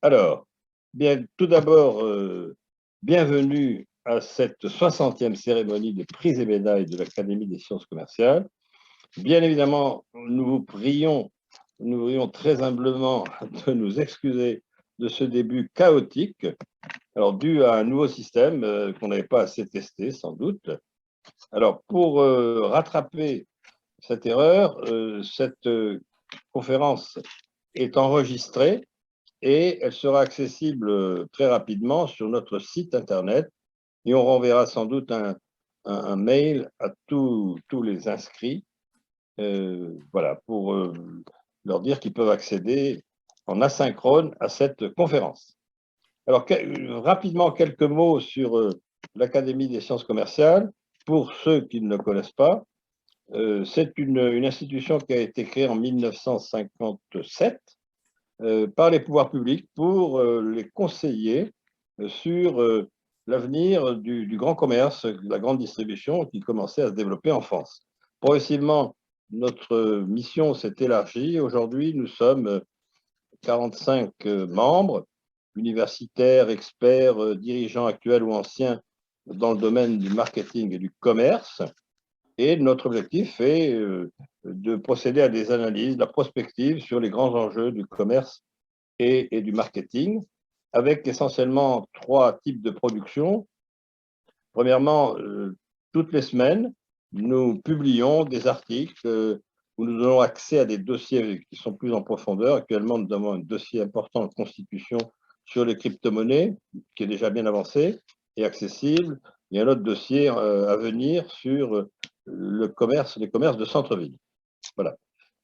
Alors, bien, tout d'abord, bienvenue à cette 60e cérémonie des prix et médailles de l'Académie des sciences commerciales. Bien évidemment, nous prions très humblement de nous excuser de ce début chaotique, alors dû à un nouveau système qu'on n'avait pas assez testé, sans doute. Alors, pour rattraper cette erreur, cette conférence est enregistrée et elle sera accessible très rapidement sur notre site internet et on renverra sans doute un mail à tous les inscrits, voilà, pour leur dire qu'ils peuvent accéder en asynchrone à cette conférence. Alors, rapidement, quelques mots sur l'Académie des sciences commerciales. Pour ceux qui ne le connaissent pas, c'est une institution qui a été créée en 1957 par les pouvoirs publics pour les conseiller sur l'avenir du grand commerce, de la grande distribution qui commençait à se développer en France. Progressivement, notre mission s'est élargie. Aujourd'hui, nous sommes 45 membres, universitaires, experts, dirigeants actuels ou anciens dans le domaine du marketing et du commerce. Et notre objectif est de procéder à des analyses, de la prospective sur les grands enjeux du commerce et du marketing, avec essentiellement 3 types de production. Premièrement, toutes les semaines, nous publions des articles où nous donnons accès à des dossiers qui sont plus en profondeur. Actuellement, nous avons un dossier important en constitution sur les crypto-monnaies, qui est déjà bien avancé et accessible. Il y a un autre dossier à venir sur les commerces de centre-ville. Voilà.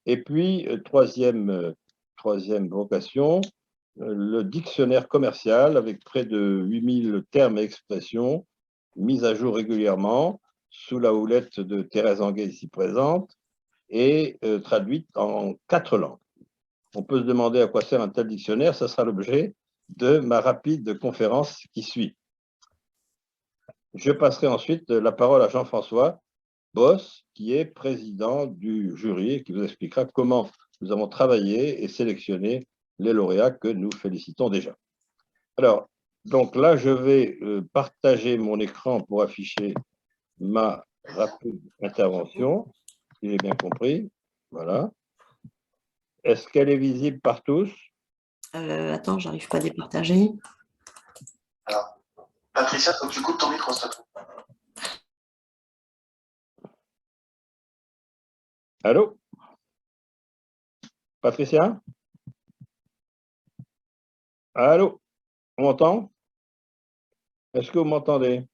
Et puis, troisième vocation, le dictionnaire commercial avec près de 8000 termes et expressions mis à jour régulièrement sous la houlette de Thérèse Anguet ici présente et traduite en 4 langues. On peut se demander à quoi sert un tel dictionnaire, ça sera l'objet de ma rapide conférence qui suit. Je passerai ensuite la parole à Jean-François Boss, qui est président du jury et qui vous expliquera comment nous avons travaillé et sélectionné les lauréats que nous félicitons déjà. Alors, donc là, je vais partager mon écran pour afficher ma rapide intervention, si j'ai bien compris. Voilà. Est-ce qu'elle est visible par tous? Attends, j'arrive pas à départager. Alors, Patricia, faut que tu coupes ton micro, s'il te plaît. Allô? Patricia? Allô? On m'entend? Est-ce que vous m'entendez?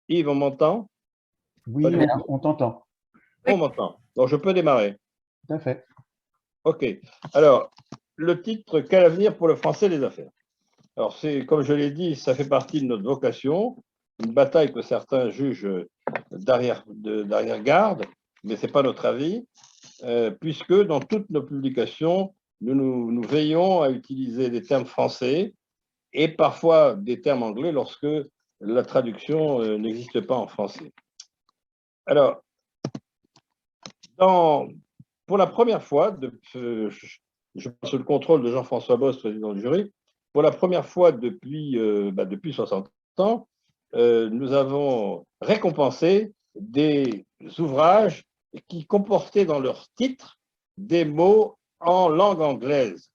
Yves, on m'entend? Oui, on t'entend. On m'entend. Donc, je peux démarrer. Tout à fait. OK. Alors, le titre, quel avenir pour le français des affaires? Alors, c'est, comme je l'ai dit, ça fait partie de notre vocation, une bataille que certains jugent d'arrière-garde, mais ce n'est pas notre avis, puisque dans toutes nos publications, nous veillons à utiliser des termes français et parfois des termes anglais lorsque la traduction n'existe pas en français. Alors, pour la première fois, je passe sous le contrôle de Jean-François Boss, président du jury, pour la première fois depuis 60 ans, nous avons récompensé des ouvrages qui comportaient dans leur titre des mots en langue anglaise.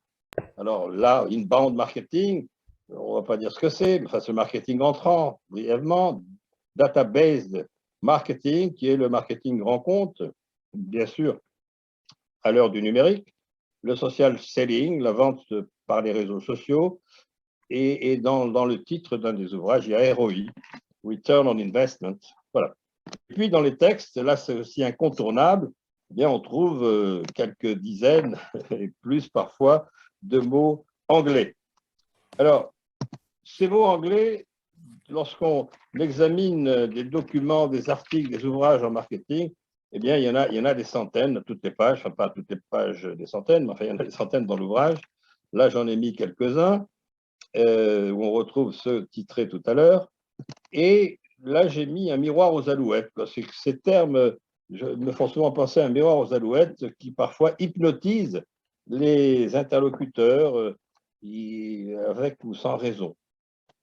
Alors là, inbound marketing, on ne va pas dire ce que c'est, mais enfin, c'est le marketing entrant, brièvement, data-based marketing, qui est le marketing grand compte, bien sûr, à l'heure du numérique, le social selling, la vente par les réseaux sociaux, et dans le titre d'un des ouvrages, il y a ROI, Return on Investment. Voilà. Et puis dans les textes, là c'est aussi incontournable, eh bien, on trouve quelques dizaines, et plus parfois, de mots anglais. Alors, ces mots anglais, lorsqu'on examine des documents, des articles, des ouvrages en marketing, eh bien, il y en a des centaines, toutes les pages, enfin pas toutes les pages des centaines, mais enfin, il y en a des centaines dans l'ouvrage. Là, j'en ai mis quelques-uns, où on retrouve ceux titrés tout à l'heure. Et là, j'ai mis un miroir aux alouettes. Ces termes me font souvent penser à un miroir aux alouettes qui parfois hypnotise les interlocuteurs avec ou sans raison.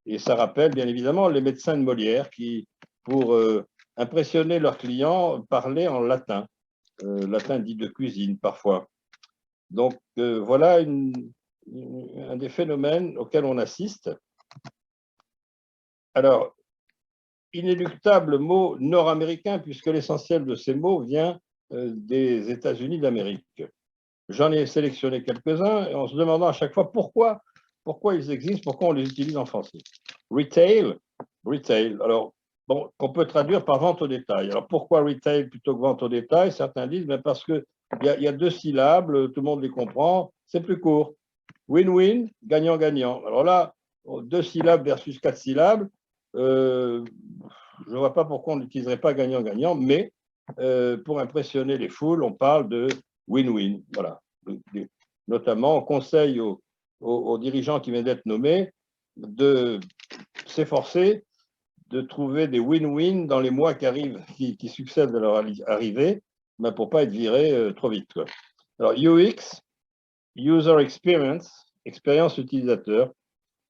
Et ça rappelle bien évidemment les médecins de Molière qui, pour impressionner leurs clients, parlaient en latin, latin dit de cuisine parfois. Donc voilà un des phénomènes auxquels on assiste. Alors, inéluctable mot nord-américain, puisque l'essentiel de ces mots vient des États-Unis d'Amérique. J'en ai sélectionné quelques-uns en se demandant à chaque fois pourquoi ils existent, pourquoi on les utilise en français. Retail, alors, bon, qu'on peut traduire par vente au détail. Alors, pourquoi retail plutôt que vente au détail? Certains disent, mais parce qu'il y a 2 syllabes, tout le monde les comprend, c'est plus court. Win-win, gagnant-gagnant. Alors là, 2 syllabes versus 4 syllabes, je ne vois pas pourquoi on n'utiliserait pas gagnant-gagnant, mais pour impressionner les foules, on parle de win-win. Voilà. Notamment, on conseille aux dirigeants qui viennent d'être nommés de s'efforcer de trouver des win-win dans les mois qui arrivent, qui succèdent à leur arrivée, mais pour ne pas être viré trop vite, quoi. Alors, UX, User Experience, expérience utilisateur,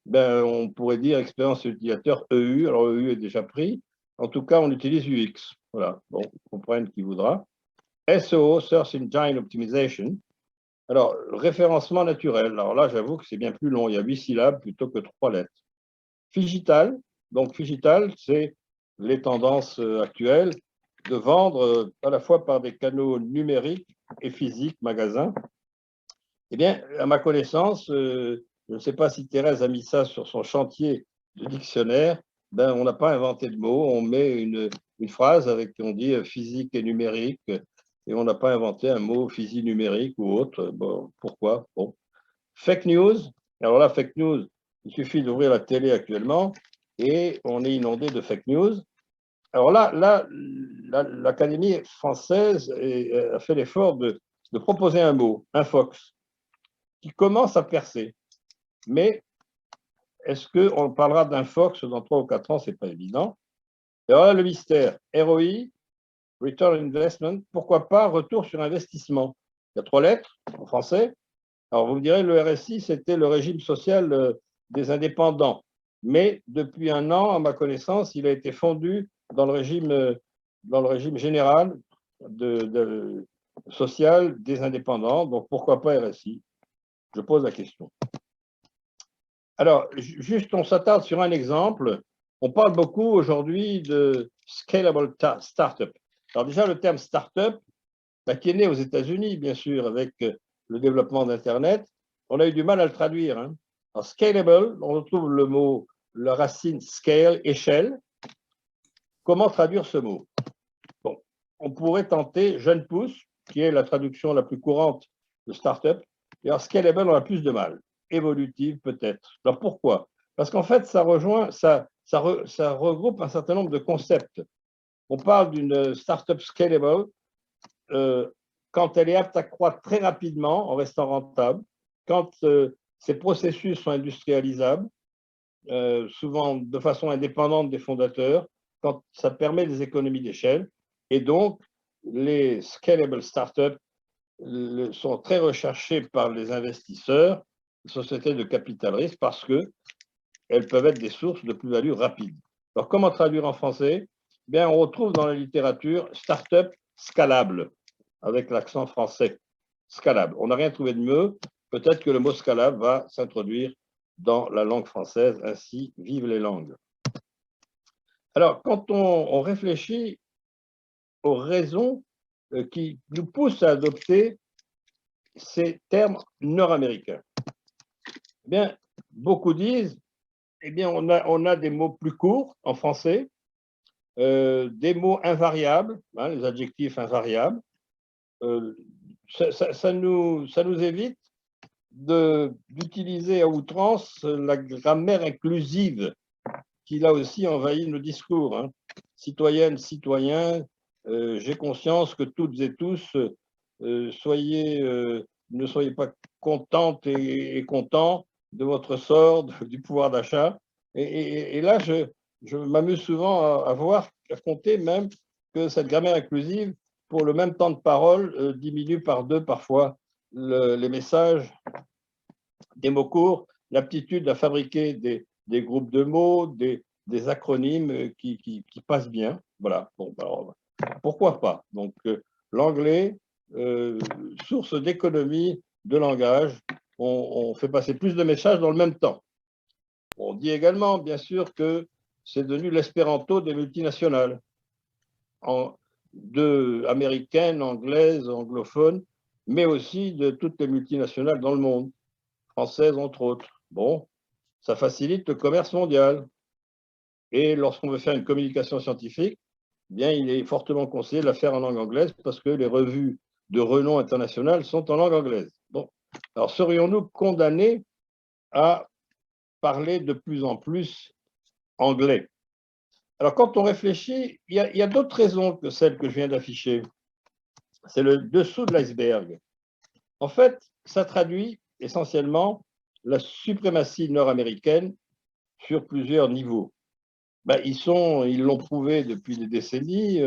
ben, on pourrait dire expérience utilisateur EU. Alors, EU est déjà pris. En tout cas, on utilise UX. Voilà, bon, comprenne qui voudra. SEO, Search Engine Optimization. Alors, référencement naturel. Alors là, j'avoue que c'est bien plus long. Il y a 8 syllabes plutôt que 3 lettres. Phygital. Donc, Phygital, c'est les tendances actuelles de vendre à la fois par des canaux numériques et physiques, magasins. Eh bien, à ma connaissance, je ne sais pas si Thérèse a mis ça sur son chantier de dictionnaire, ben, on n'a pas inventé de mot, on met une phrase avec, on dit physique et numérique, et on n'a pas inventé un mot physique numérique ou autre. Bon, pourquoi? Bon. Fake news. Alors là, fake news, il suffit d'ouvrir la télé actuellement et on est inondé de fake news. Alors là, l'Académie française a fait l'effort de proposer un mot, un fox, qui commence à percer. Mais est-ce qu'on parlera d'un fox dans 3 ou 4 ans? Ce n'est pas évident. Et alors là, le mystère, ROI, Return on Investment, pourquoi pas retour sur investissement? Il y a 3 lettres en français. Alors vous me direz, le RSI, c'était le régime social des indépendants. Mais depuis 1 an, à ma connaissance, il a été fondu dans le régime général social des indépendants. Donc pourquoi pas RSI? Je pose la question. Alors, juste, on s'attarde sur un exemple. On parle beaucoup aujourd'hui de scalable startup. Alors déjà, le terme startup, qui est né aux États-Unis, bien sûr, avec le développement d'Internet, on a eu du mal à le traduire. Hein. Alors, scalable, on retrouve le mot, la racine scale, échelle. Comment traduire ce mot? Bon, on pourrait tenter jeune pousse, qui est la traduction la plus courante de startup. Et alors, scalable, on a plus de mal. Évolutive, peut-être. Alors, pourquoi? Parce qu'en fait, ça regroupe un certain nombre de concepts. On parle d'une startup scalable quand elle est apte à croître très rapidement en restant rentable, quand ses processus sont industrialisables, souvent de façon indépendante des fondateurs, quand ça permet des économies d'échelle. Et donc, les scalable startups sont très recherchées par les investisseurs, les sociétés de capital risque, parce qu'elles peuvent être des sources de plus-value rapides. Alors, comment traduire en français? Bien, on retrouve dans la littérature startup scalable, avec l'accent français, scalable. On n'a rien trouvé de mieux. Peut-être que le mot scalable va s'introduire dans la langue française. Ainsi, vive les langues. Alors, quand on réfléchit aux raisons qui nous poussent à adopter ces termes nord-américains, eh bien, beaucoup disent, eh bien, on a des mots plus courts en français, des mots invariables, hein, les adjectifs invariables. Ça nous évite d'utiliser à outrance la grammaire inclusive qui, là aussi, envahit nos discours. Hein. Citoyennes, citoyens, j'ai conscience que toutes et tous, ne soyez pas contentes et contents de votre sort, du pouvoir d'achat. Et là, je m'amuse souvent à voir, à compter même que cette grammaire inclusive, pour le même temps de parole, diminue par 2 parfois les messages des mots courts l'aptitude à fabriquer des groupes de mots, des acronymes qui passent bien. Voilà. Bon, alors, pourquoi pas? Donc, l'anglais, source d'économie de langage, on fait passer plus de messages dans le même temps. On dit également, bien sûr, que c'est devenu l'espéranto des multinationales, américaines, anglaises, anglophones, mais aussi de toutes les multinationales dans le monde, françaises entre autres. Bon, ça facilite le commerce mondial. Et lorsqu'on veut faire une communication scientifique, bien, il est fortement conseillé de la faire en langue anglaise parce que les revues de renom international sont en langue anglaise. Bon, alors serions-nous condamnés à parler de plus en plus anglais? Alors, quand on réfléchit, il y a d'autres raisons que celles que je viens d'afficher. C'est le dessous de l'iceberg. En fait, ça traduit essentiellement la suprématie nord-américaine sur plusieurs niveaux. Ben, ils l'ont prouvé depuis des décennies,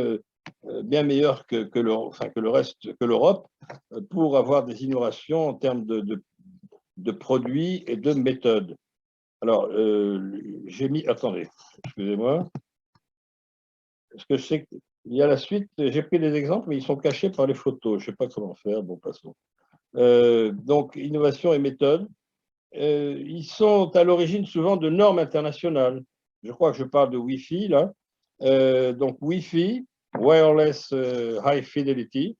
bien meilleur que le reste, que l'Europe, pour avoir des innovations en termes de produits et de méthodes. Alors, j'ai mis, attendez, excusez-moi, parce que je sais qu'il y a la suite, j'ai pris des exemples, mais ils sont cachés par les photos, je ne sais pas comment faire, bon, passons. Donc, innovation et méthode, ils sont à l'origine souvent de normes internationales. Je crois que je parle de Wi-Fi, là. Donc, Wi-Fi, Wireless High Fidelity,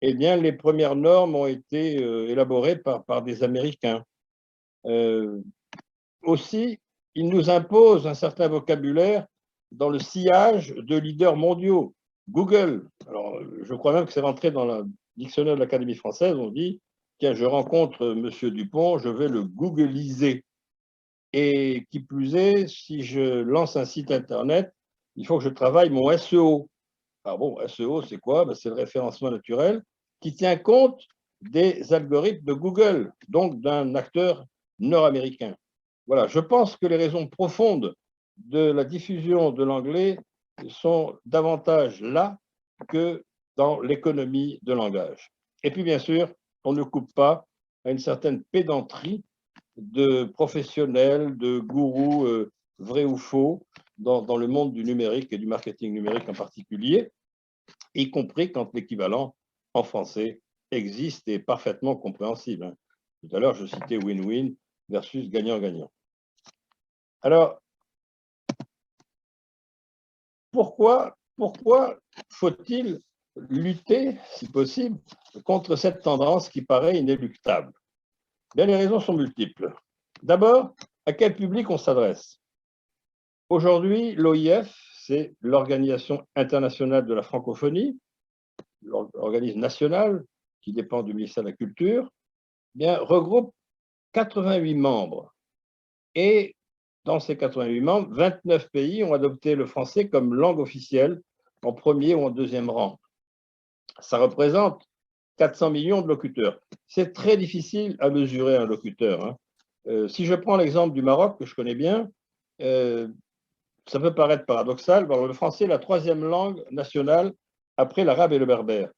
eh bien, les premières normes ont été élaborées par des Américains. Aussi, ils nous imposent un certain vocabulaire dans le sillage de leaders mondiaux. Google, alors je crois même que c'est rentré dans le dictionnaire de l'Académie française, on dit, tiens, je rencontre M. Dupont, je vais le googliser. Et qui plus est, si je lance un site Internet, il faut que je travaille mon SEO. Alors bon, SEO, c'est quoi? Ben, c'est le référencement naturel qui tient compte des algorithmes de Google, donc d'un acteur nord-américain. Voilà, je pense que les raisons profondes de la diffusion de l'anglais sont davantage là que dans l'économie de langage. Et puis, bien sûr, on ne coupe pas à une certaine pédanterie de professionnels, de gourous vrais ou faux dans le monde du numérique et du marketing numérique en particulier, y compris quand l'équivalent en français existe et est parfaitement compréhensible. Tout à l'heure, je citais win-win versus gagnant-gagnant. Alors, pourquoi faut-il lutter, si possible, contre cette tendance qui paraît inéluctable? Bien, les raisons sont multiples. D'abord, à quel public on s'adresse? Aujourd'hui, l'OIF, c'est l'Organisation internationale de la francophonie, l'organisme national qui dépend du ministère de la Culture, bien, regroupe 88 membres. Et dans ces 88 membres, 29 pays ont adopté le français comme langue officielle en premier ou en deuxième rang. Ça représente 400 millions de locuteurs. C'est très difficile à mesurer un locuteur, hein. Si je prends l'exemple du Maroc, que je connais bien, ça peut paraître paradoxal, le français est la troisième langue nationale après l'arabe et le berbère.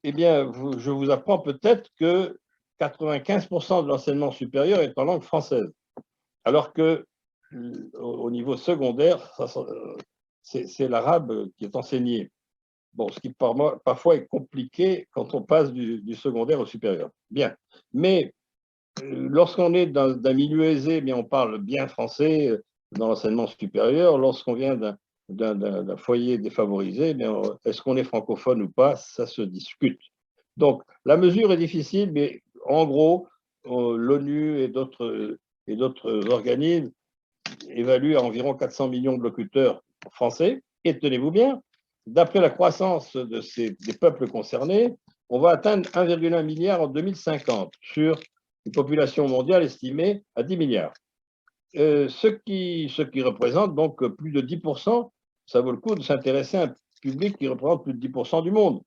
Eh bien, je vous apprends peut-être que 95% de l'enseignement supérieur est en langue française, alors que au niveau secondaire, c'est l'arabe qui est enseigné. Bon, ce qui parfois est compliqué quand on passe du secondaire au supérieur. Bien, mais lorsqu'on est d'un milieu aisé, bien, on parle bien français dans l'enseignement supérieur. Lorsqu'on vient d'un foyer défavorisé, est-ce qu'on est francophone ou pas? Ça se discute. Donc, la mesure est difficile, mais en gros, l'ONU et d'autres organismes évaluent à environ 400 millions de locuteurs français. Et tenez-vous bien, d'après la croissance des peuples concernés, on va atteindre 1,1 milliard en 2050 sur une population mondiale estimée à 10 milliards. Ce qui représente donc plus de 10%, ça vaut le coup de s'intéresser à un public qui représente plus de 10% du monde.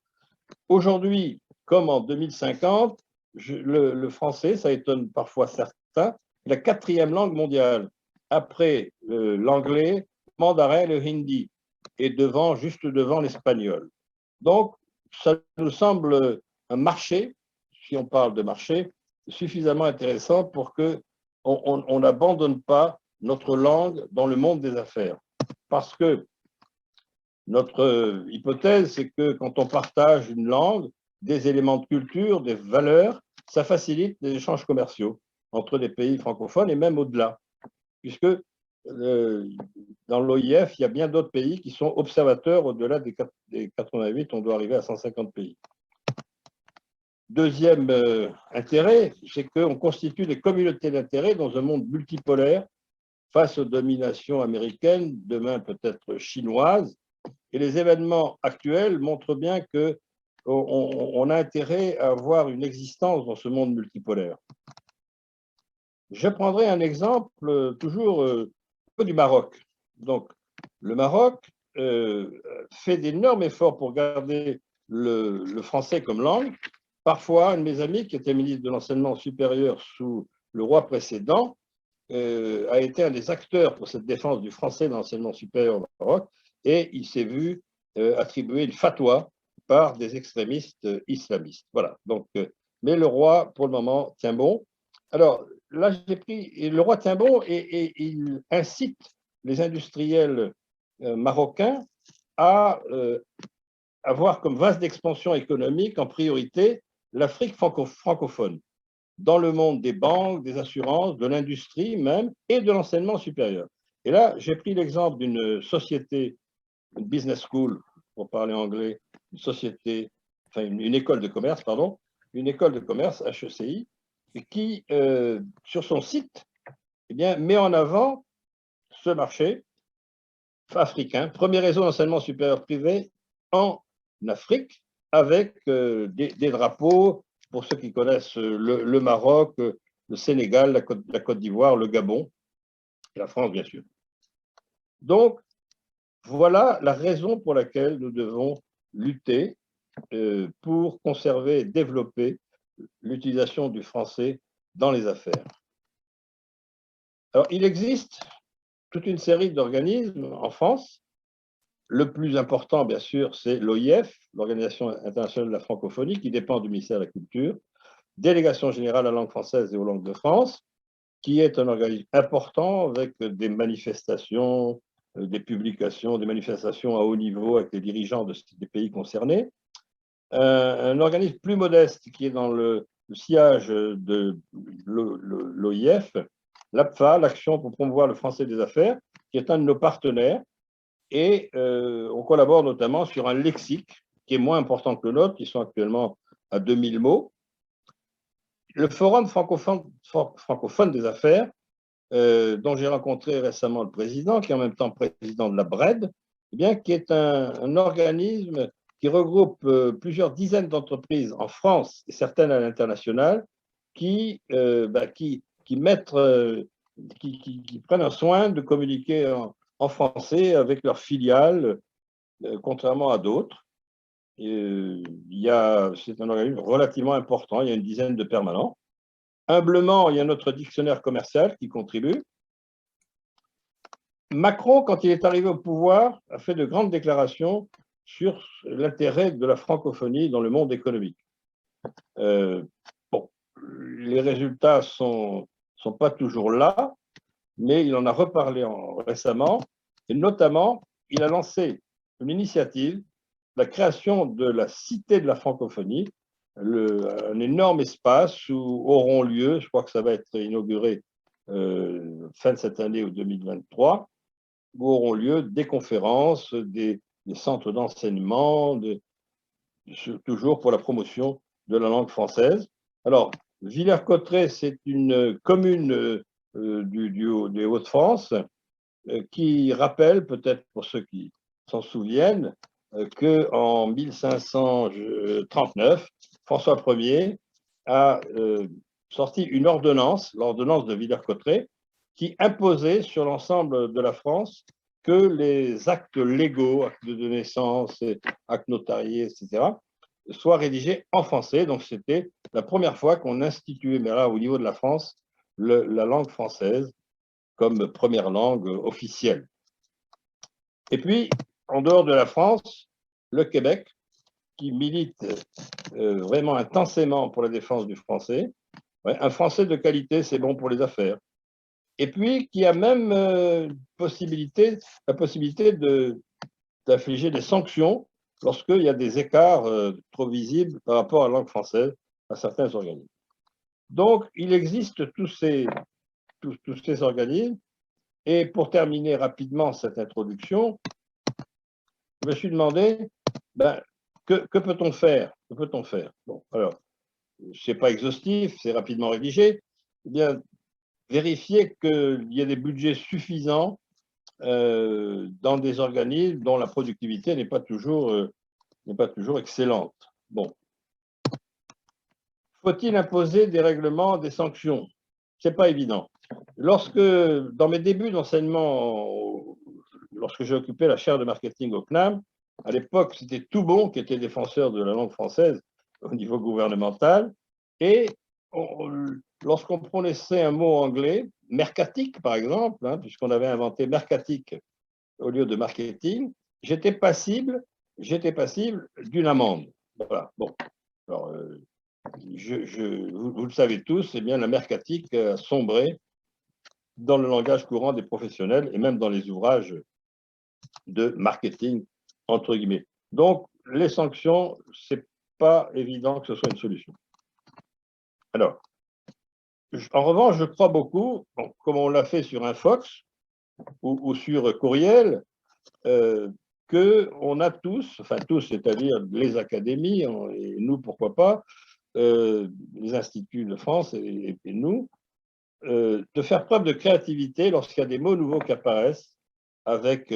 Aujourd'hui, comme en 2050, le français, ça étonne parfois certains, est la 4e langue mondiale, après l'anglais, le mandarin et le hindi, et juste devant l'espagnol. Donc, ça nous semble un marché, si on parle de marché, suffisamment intéressant pour que on n'abandonne pas notre langue dans le monde des affaires. Parce que notre hypothèse, c'est que quand on partage une langue, des éléments de culture, des valeurs, ça facilite les échanges commerciaux entre les pays francophones et même au-delà. Puisque dans l'OIF, il y a bien d'autres pays qui sont observateurs au-delà des 88, on doit arriver à 150 pays. Deuxième intérêt, c'est qu'on constitue des communautés d'intérêt dans un monde multipolaire face aux dominations américaines, demain peut-être chinoises. Et les événements actuels montrent bien qu'on a intérêt à avoir une existence dans ce monde multipolaire. Je prendrai un exemple toujours du Maroc. Donc, le Maroc fait d'énormes efforts pour garder le français comme langue. Parfois, un de mes amis, qui était ministre de l'enseignement supérieur sous le roi précédent, a été un des acteurs pour cette défense du français dans l'enseignement supérieur au Maroc, et il s'est vu attribuer une fatwa par des extrémistes islamistes. Voilà. Donc, mais le roi, pour le moment, tient bon. Alors, là, j'ai pris, le roi tient bon et il incite les industriels marocains à avoir comme vase d'expansion économique en priorité l'Afrique francophone, dans le monde des banques, des assurances, de l'industrie même, et de l'enseignement supérieur. Et là, j'ai pris l'exemple d'une société, une business school, pour parler anglais, une société, enfin une école de commerce, pardon, une école de commerce, HECI, qui, sur son site, eh bien, met en avant ce marché africain, premier réseau d'enseignement supérieur privé en Afrique, avec des drapeaux, pour ceux qui connaissent le Maroc, le Sénégal, la Côte d'Ivoire, le Gabon, et la France, bien sûr. Donc, voilà la raison pour laquelle nous devons lutter pour conserver et développer l'utilisation du français dans les affaires. Alors, il existe toute une série d'organismes en France. Le plus important, bien sûr, c'est l'OIF, l'Organisation internationale de la francophonie, qui dépend du ministère de la Culture, Délégation générale à la langue française et aux langues de France, qui est un organisme important avec des manifestations, des publications, des manifestations à haut niveau avec les dirigeants des pays concernés. Un organisme plus modeste qui est dans le sillage de l'OIF, l'APFA, l'Action pour promouvoir le français des affaires, qui est un de nos partenaires. Et on collabore notamment sur un lexique qui est moins important que le nôtre, qui sont actuellement à 2000 mots. Le Forum francophone des affaires, dont j'ai rencontré récemment le président, qui est en même temps président de la BRED, eh bien, qui est un organisme qui regroupe plusieurs dizaines d'entreprises en France et certaines à l'international, qui prennent un soin de communiquer en français avec leurs filiales, contrairement à d'autres. C'est un organisme relativement important, il y a une dizaine de permanents. Humblement, il y a notre dictionnaire commercial qui contribue. Macron, quand il est arrivé au pouvoir, a fait de grandes déclarations sur l'intérêt de la francophonie dans le monde économique. Bon, les résultats ne sont pas toujours là, mais il en a reparlé récemment, et notamment, il a lancé une initiative, la création de la Cité de la francophonie, un énorme espace où auront lieu, je crois que ça va être inauguré fin de cette année ou 2023, où auront lieu des conférences, des centres d'enseignement, toujours pour la promotion de la langue française. Alors, Villers-Cotterêts, c'est une commune des Hauts-de-France qui rappelle, peut-être pour ceux qui s'en souviennent, qu'en 1539, François Ier a sorti une ordonnance, l'ordonnance de Villers-Cotterêts, qui imposait sur l'ensemble de la France que les actes légaux, actes de naissance, actes notariés, etc., soient rédigés en français. Donc, c'était la première fois qu'on instituait, mais là, au niveau de la France, la langue française comme première langue officielle. Et puis, en dehors de la France, le Québec, qui milite vraiment intensément pour la défense du français. Ouais, un français de qualité, c'est bon pour les affaires. et puis qui a même la possibilité d'infliger des sanctions lorsqu'il y a des écarts trop visibles par rapport à la langue française à certains organismes. Donc, il existe tous ces organismes. Et pour terminer rapidement cette introduction, je me suis demandé, que peut-on faire? Que peut-on faire? Bon, alors, ce n'est pas exhaustif, c'est rapidement rédigé. Eh bien, vérifier qu'il y ait des budgets suffisants dans des organismes dont la productivité n'est pas toujours excellente. Bon. Faut-il imposer des règlements, des sanctions? Ce n'est pas évident. Dans mes débuts d'enseignement, lorsque j'ai occupé la chaire de marketing au CNAM, à l'époque, c'était Toubon qui était défenseur de la langue française au niveau gouvernemental. Et lorsqu'on prononçait un mot anglais, mercatique par exemple, hein, puisqu'on avait inventé mercatique au lieu de marketing, j'étais passible d'une amende. Voilà. Bon. Alors, vous le savez tous, eh bien, la mercatique a sombré dans le langage courant des professionnels et même dans les ouvrages de marketing, entre guillemets. Donc, les sanctions, ce n'est pas évident que ce soit une solution. Alors, en revanche, je crois beaucoup, comme on l'a fait sur Infox ou sur Courriel, qu'on a tous, enfin tous, c'est-à-dire les académies, et nous, pourquoi pas, les instituts de France et nous, de faire preuve de créativité lorsqu'il y a des mots nouveaux qui apparaissent avec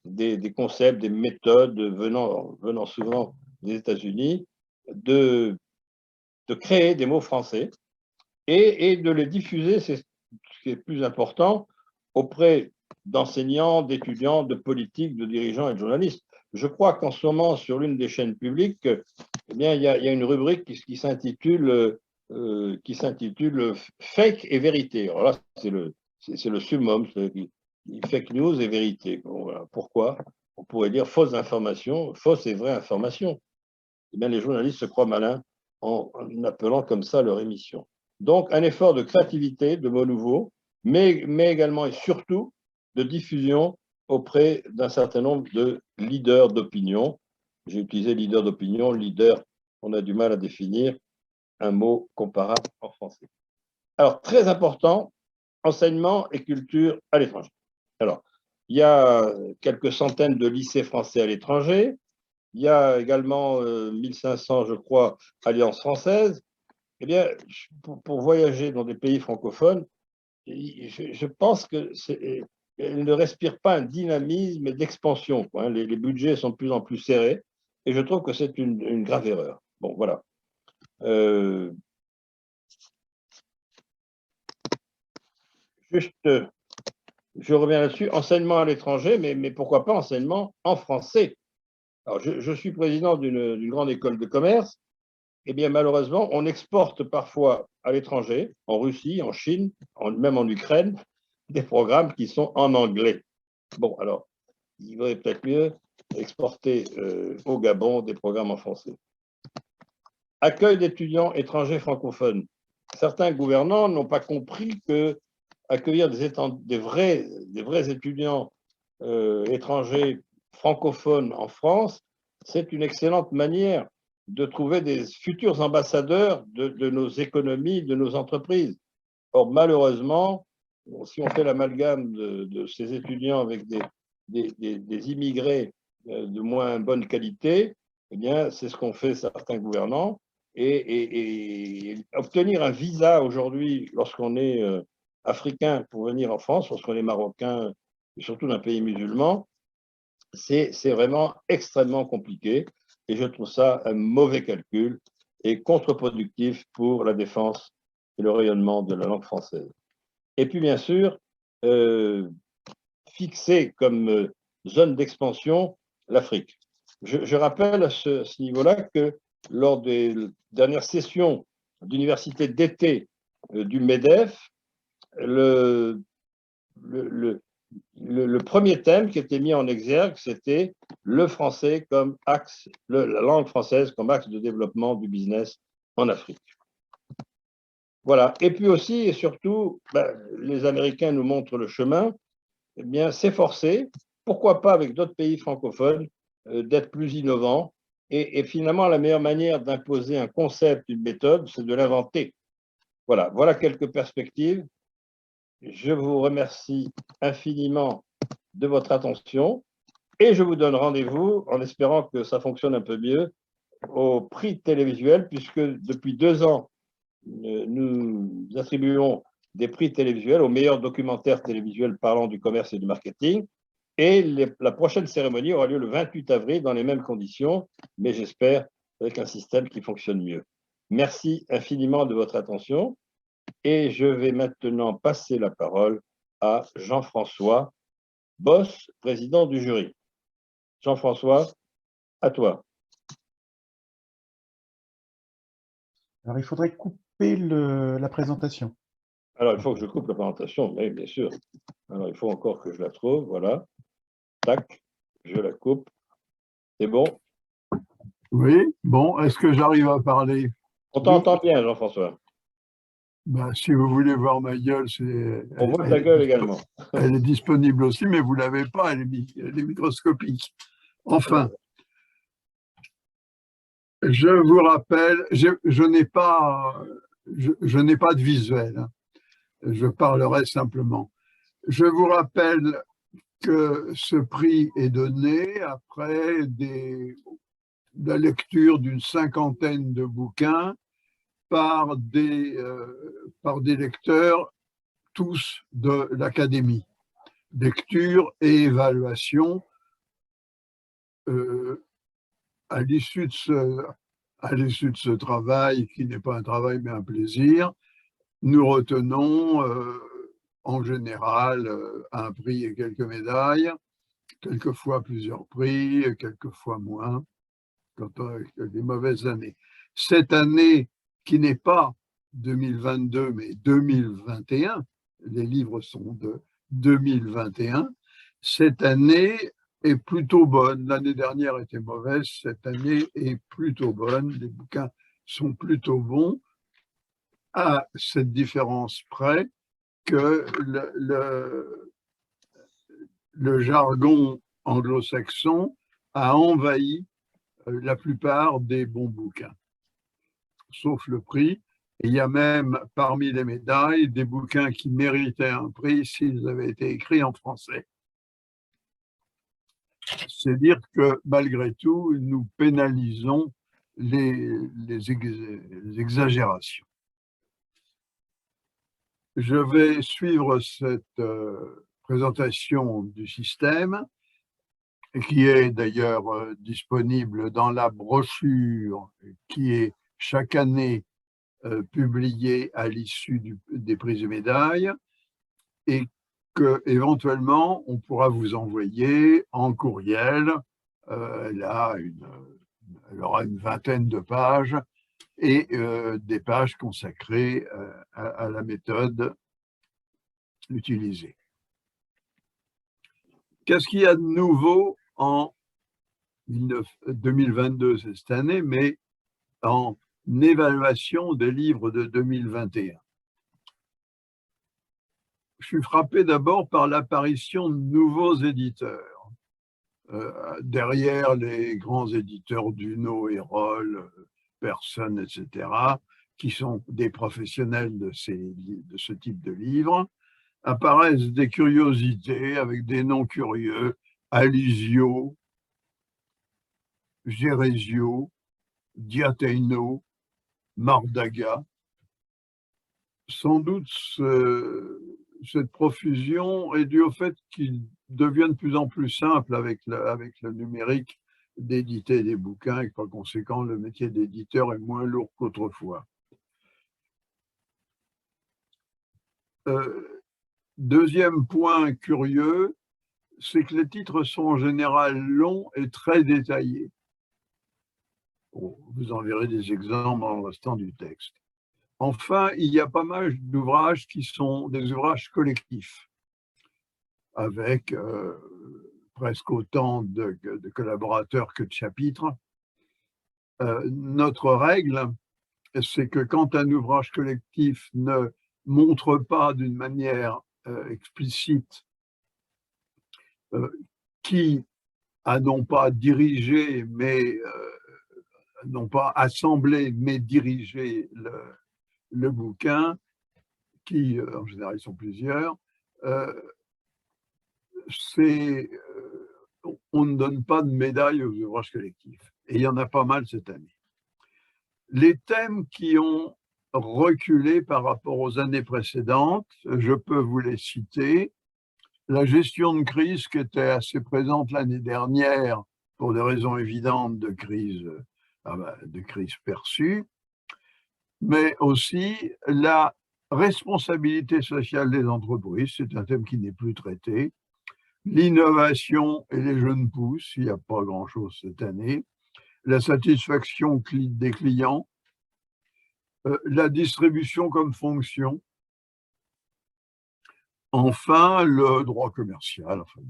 des concepts, des méthodes venant souvent des États-Unis, de créer des mots français et de les diffuser, c'est ce qui est plus important, auprès d'enseignants, d'étudiants, de politiques, de dirigeants et de journalistes. Je crois qu'en ce moment, sur l'une des chaînes publiques, eh bien, il y a une rubrique qui s'intitule Fake et vérité. Alors là, c'est le summum, fake news et vérité. Bon, voilà. Pourquoi? On pourrait dire fausses informations, fausses et vraies informations. Eh bien, les journalistes se croient malins en appelant comme ça leur émission. Donc, un effort de créativité, de mots nouveaux, mais également et surtout de diffusion auprès d'un certain nombre de leaders d'opinion. J'ai utilisé leader d'opinion, leader, on a du mal à définir un mot comparable en français. Alors, très important, enseignement et culture à l'étranger. Alors, il y a quelques centaines de lycées français à l'étranger. Il y a également 1500, je crois, alliances françaises. Eh bien, pour voyager dans des pays francophones, je pense qu'elles ne respirent pas un dynamisme d'expansion. Les budgets sont de plus en plus serrés et je trouve que c'est une grave erreur. Bon, voilà. Juste, je reviens là-dessus, enseignement à l'étranger, mais pourquoi pas enseignement en français? Alors, je suis président d'une grande école de commerce. Eh bien, malheureusement, on exporte parfois à l'étranger, en Russie, en Chine, même en Ukraine, des programmes qui sont en anglais. Bon, alors, il vaudrait peut-être mieux exporter au Gabon des programmes en français. Accueil d'étudiants étrangers francophones. Certains gouvernants n'ont pas compris que accueillir des vrais étudiants étrangers francophones en France, c'est une excellente manière de trouver des futurs ambassadeurs de nos économies, de nos entreprises. Or, malheureusement, si on fait l'amalgame de ces étudiants avec des immigrés de moins bonne qualité, eh bien, c'est ce qu'ont fait certains gouvernants. Et obtenir un visa aujourd'hui, lorsqu'on est africain pour venir en France, lorsqu'on est marocain, et surtout d'un pays musulman, c'est vraiment extrêmement compliqué. Et je trouve ça un mauvais calcul et contre-productif pour la défense et le rayonnement de la langue française. Et puis, bien sûr, fixer comme zone d'expansion l'Afrique. Je rappelle à ce niveau-là que lors des dernières sessions d'université d'été du MEDEF, le premier thème qui était mis en exergue, c'était le français comme axe, la langue française comme axe de développement du business en Afrique. Voilà. Et puis aussi, et surtout, les Américains nous montrent le chemin, eh bien, s'efforcer, pourquoi pas avec d'autres pays francophones, d'être plus innovants. Et finalement, la meilleure manière d'imposer un concept, une méthode, c'est de l'inventer. Voilà, voilà quelques perspectives. Je vous remercie infiniment de votre attention et je vous donne rendez-vous en espérant que ça fonctionne un peu mieux au prix télévisuel, puisque depuis 2 ans, nous attribuons des prix télévisuels aux meilleurs documentaires télévisuels parlant du commerce et du marketing. Et la prochaine cérémonie aura lieu le 28 avril dans les mêmes conditions, mais j'espère avec un système qui fonctionne mieux. Merci infiniment de votre attention et je vais maintenant passer la parole à Jean-François Boss, président du jury. Jean-François, à toi. Alors, il faudrait couper la présentation. Alors, il faut que je coupe la présentation, oui, bien sûr. Alors, il faut encore que je la trouve, voilà. Tac, je la coupe. C'est bon? Oui, bon, est-ce que j'arrive à parler? On t'entend bien, Jean-François. Ben, si vous voulez voir ma gueule, On voit ta gueule également. elle est disponible aussi, mais vous ne l'avez pas, elle est microscopique. Enfin, je vous rappelle, je n'ai pas de visuel, hein. Je parlerai simplement. Je vous rappelle que ce prix est donné après la lecture d'une 50aine de bouquins par des lecteurs, tous de l'Académie. Lecture et évaluation à l'issue de ce travail, qui n'est pas un travail mais un plaisir, nous retenons en général un prix et quelques médailles, quelquefois plusieurs prix, quelquefois moins, quand on a des mauvaises années. Cette année, qui n'est pas 2022, mais 2021, les livres sont de 2021, cette année est plutôt bonne. L'année dernière était mauvaise, cette année est plutôt bonne. Les bouquins sont plutôt bons, à cette différence près que le jargon anglo-saxon a envahi la plupart des bons bouquins, sauf le prix. Et il y a même parmi les médailles des bouquins qui méritaient un prix s'ils avaient été écrits en français. C'est dire que malgré tout, nous pénalisons les exagérations. Je vais suivre cette présentation du système, qui est d'ailleurs disponible dans la brochure qui est chaque année publiée à l'issue des prix et médailles, et qu'éventuellement on pourra vous envoyer en courriel. Elle aura une vingtaine de pages et des pages consacrées à la méthode utilisée. Qu'est-ce qu'il y a de nouveau en 2022, c'est cette année, mais en évaluation des livres de 2021? Je suis frappé d'abord par l'apparition de nouveaux éditeurs. Derrière les grands éditeurs Duno, Erol, Personne, etc., qui sont des professionnels de ce type de livres, apparaissent des curiosités avec des noms curieux: Alizio, Geresio, Diateino, Mardaga. Sans doute, cette profusion est due au fait qu'il devient de plus en plus simple avec le numérique d'éditer des bouquins, et par conséquent, le métier d'éditeur est moins lourd qu'autrefois. Deuxième point curieux, c'est que les titres sont en général longs et très détaillés. Bon, vous en verrez des exemples dans le restant du texte. Enfin, il y a pas mal d'ouvrages qui sont des ouvrages collectifs, avec presque autant de collaborateurs que de chapitres. Notre règle c'est que quand un ouvrage collectif ne montre pas d'une manière explicite qui a non pas dirigé, mais non pas assemblé, mais dirigé le bouquin, qui en général ils sont plusieurs, on ne donne pas de médaille aux ouvrages collectifs. Et il y en a pas mal cette année. Les thèmes qui ont reculé par rapport aux années précédentes, je peux vous les citer. La gestion de crise qui était assez présente l'année dernière pour des raisons évidentes de crise perçue, mais aussi la responsabilité sociale des entreprises, c'est un thème qui n'est plus traité. L'innovation et les jeunes pousses, il n'y a pas grand-chose cette année. La satisfaction des clients, la distribution comme fonction. Enfin, le droit commercial. Enfin,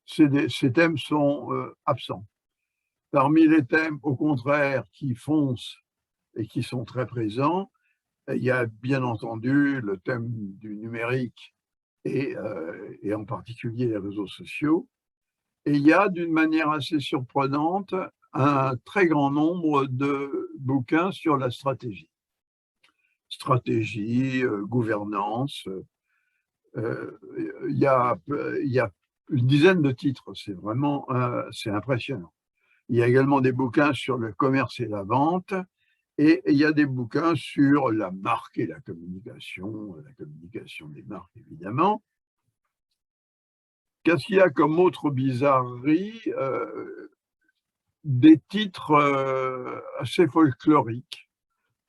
ces thèmes sont absents. Parmi les thèmes, au contraire, qui foncent et qui sont très présents, il y a bien entendu le thème du numérique et en particulier les réseaux sociaux. Et il y a d'une manière assez surprenante un très grand nombre de bouquins sur la stratégie. Stratégie, gouvernance. Il y a une dizaine de titres, c'est vraiment c'est impressionnant. Il y a également des bouquins sur le commerce et la vente, et il y a des bouquins sur la marque et la communication des marques évidemment. Qu'est-ce qu'il y a comme autre bizarrerie? Des titres assez folkloriques,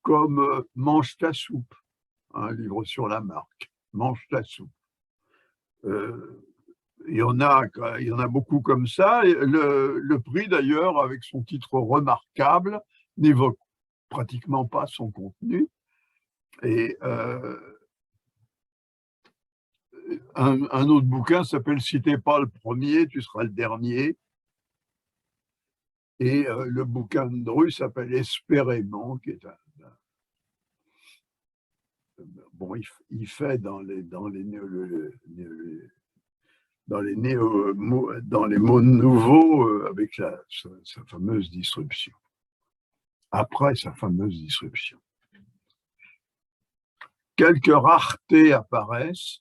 comme Mange ta soupe, un livre sur la marque, Mange ta soupe. Il y en a beaucoup comme ça. Et le prix, d'ailleurs, avec son titre remarquable, n'évoque pratiquement pas son contenu. Et un autre bouquin s'appelle « Si t'es pas le premier, tu seras le dernier ». Et le bouquin de Dru s'appelle « Espérément », qui est bon, il fait dans les mots nouveaux avec sa fameuse disruption. Après sa fameuse disruption. Quelques raretés apparaissent.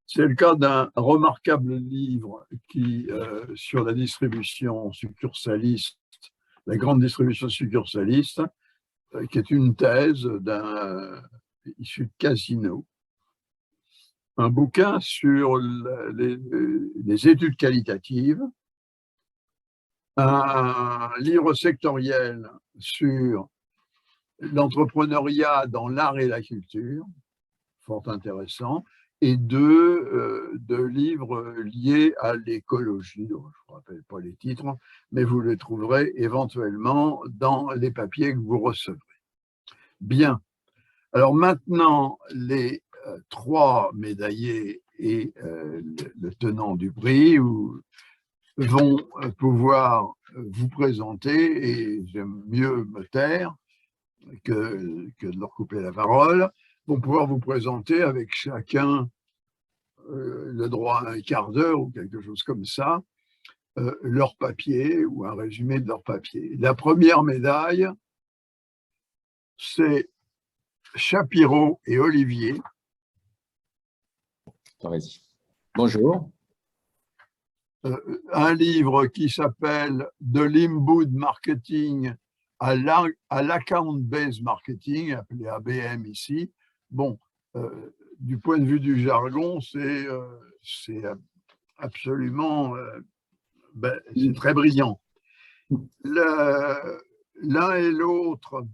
C'est le cas d'un remarquable livre qui, sur la distribution succursaliste, la grande distribution succursaliste, qui est une thèse issue de Casino. Un bouquin sur les études qualitatives, un livre sectoriel sur l'entrepreneuriat dans l'art et la culture, fort intéressant, et deux livres liés à l'écologie. Je ne me rappelle pas les titres, mais vous les trouverez éventuellement dans les papiers que vous recevrez. Bien. Alors maintenant, les trois médaillés et le tenant du prix vont pouvoir vous présenter, et j'aime mieux me taire que de leur couper la parole, vont pouvoir vous présenter avec chacun le droit à un quart d'heure ou quelque chose comme ça, leur papier ou un résumé de leur papier. La première médaille, c'est Chapiro et Olivier. Vas-y. Bonjour. Un livre qui s'appelle « De l'inbound marketing à l'account-based marketing », appelé ABM ici. Bon, du point de vue du jargon, c'est absolument c'est très brillant. L'un et l'autre,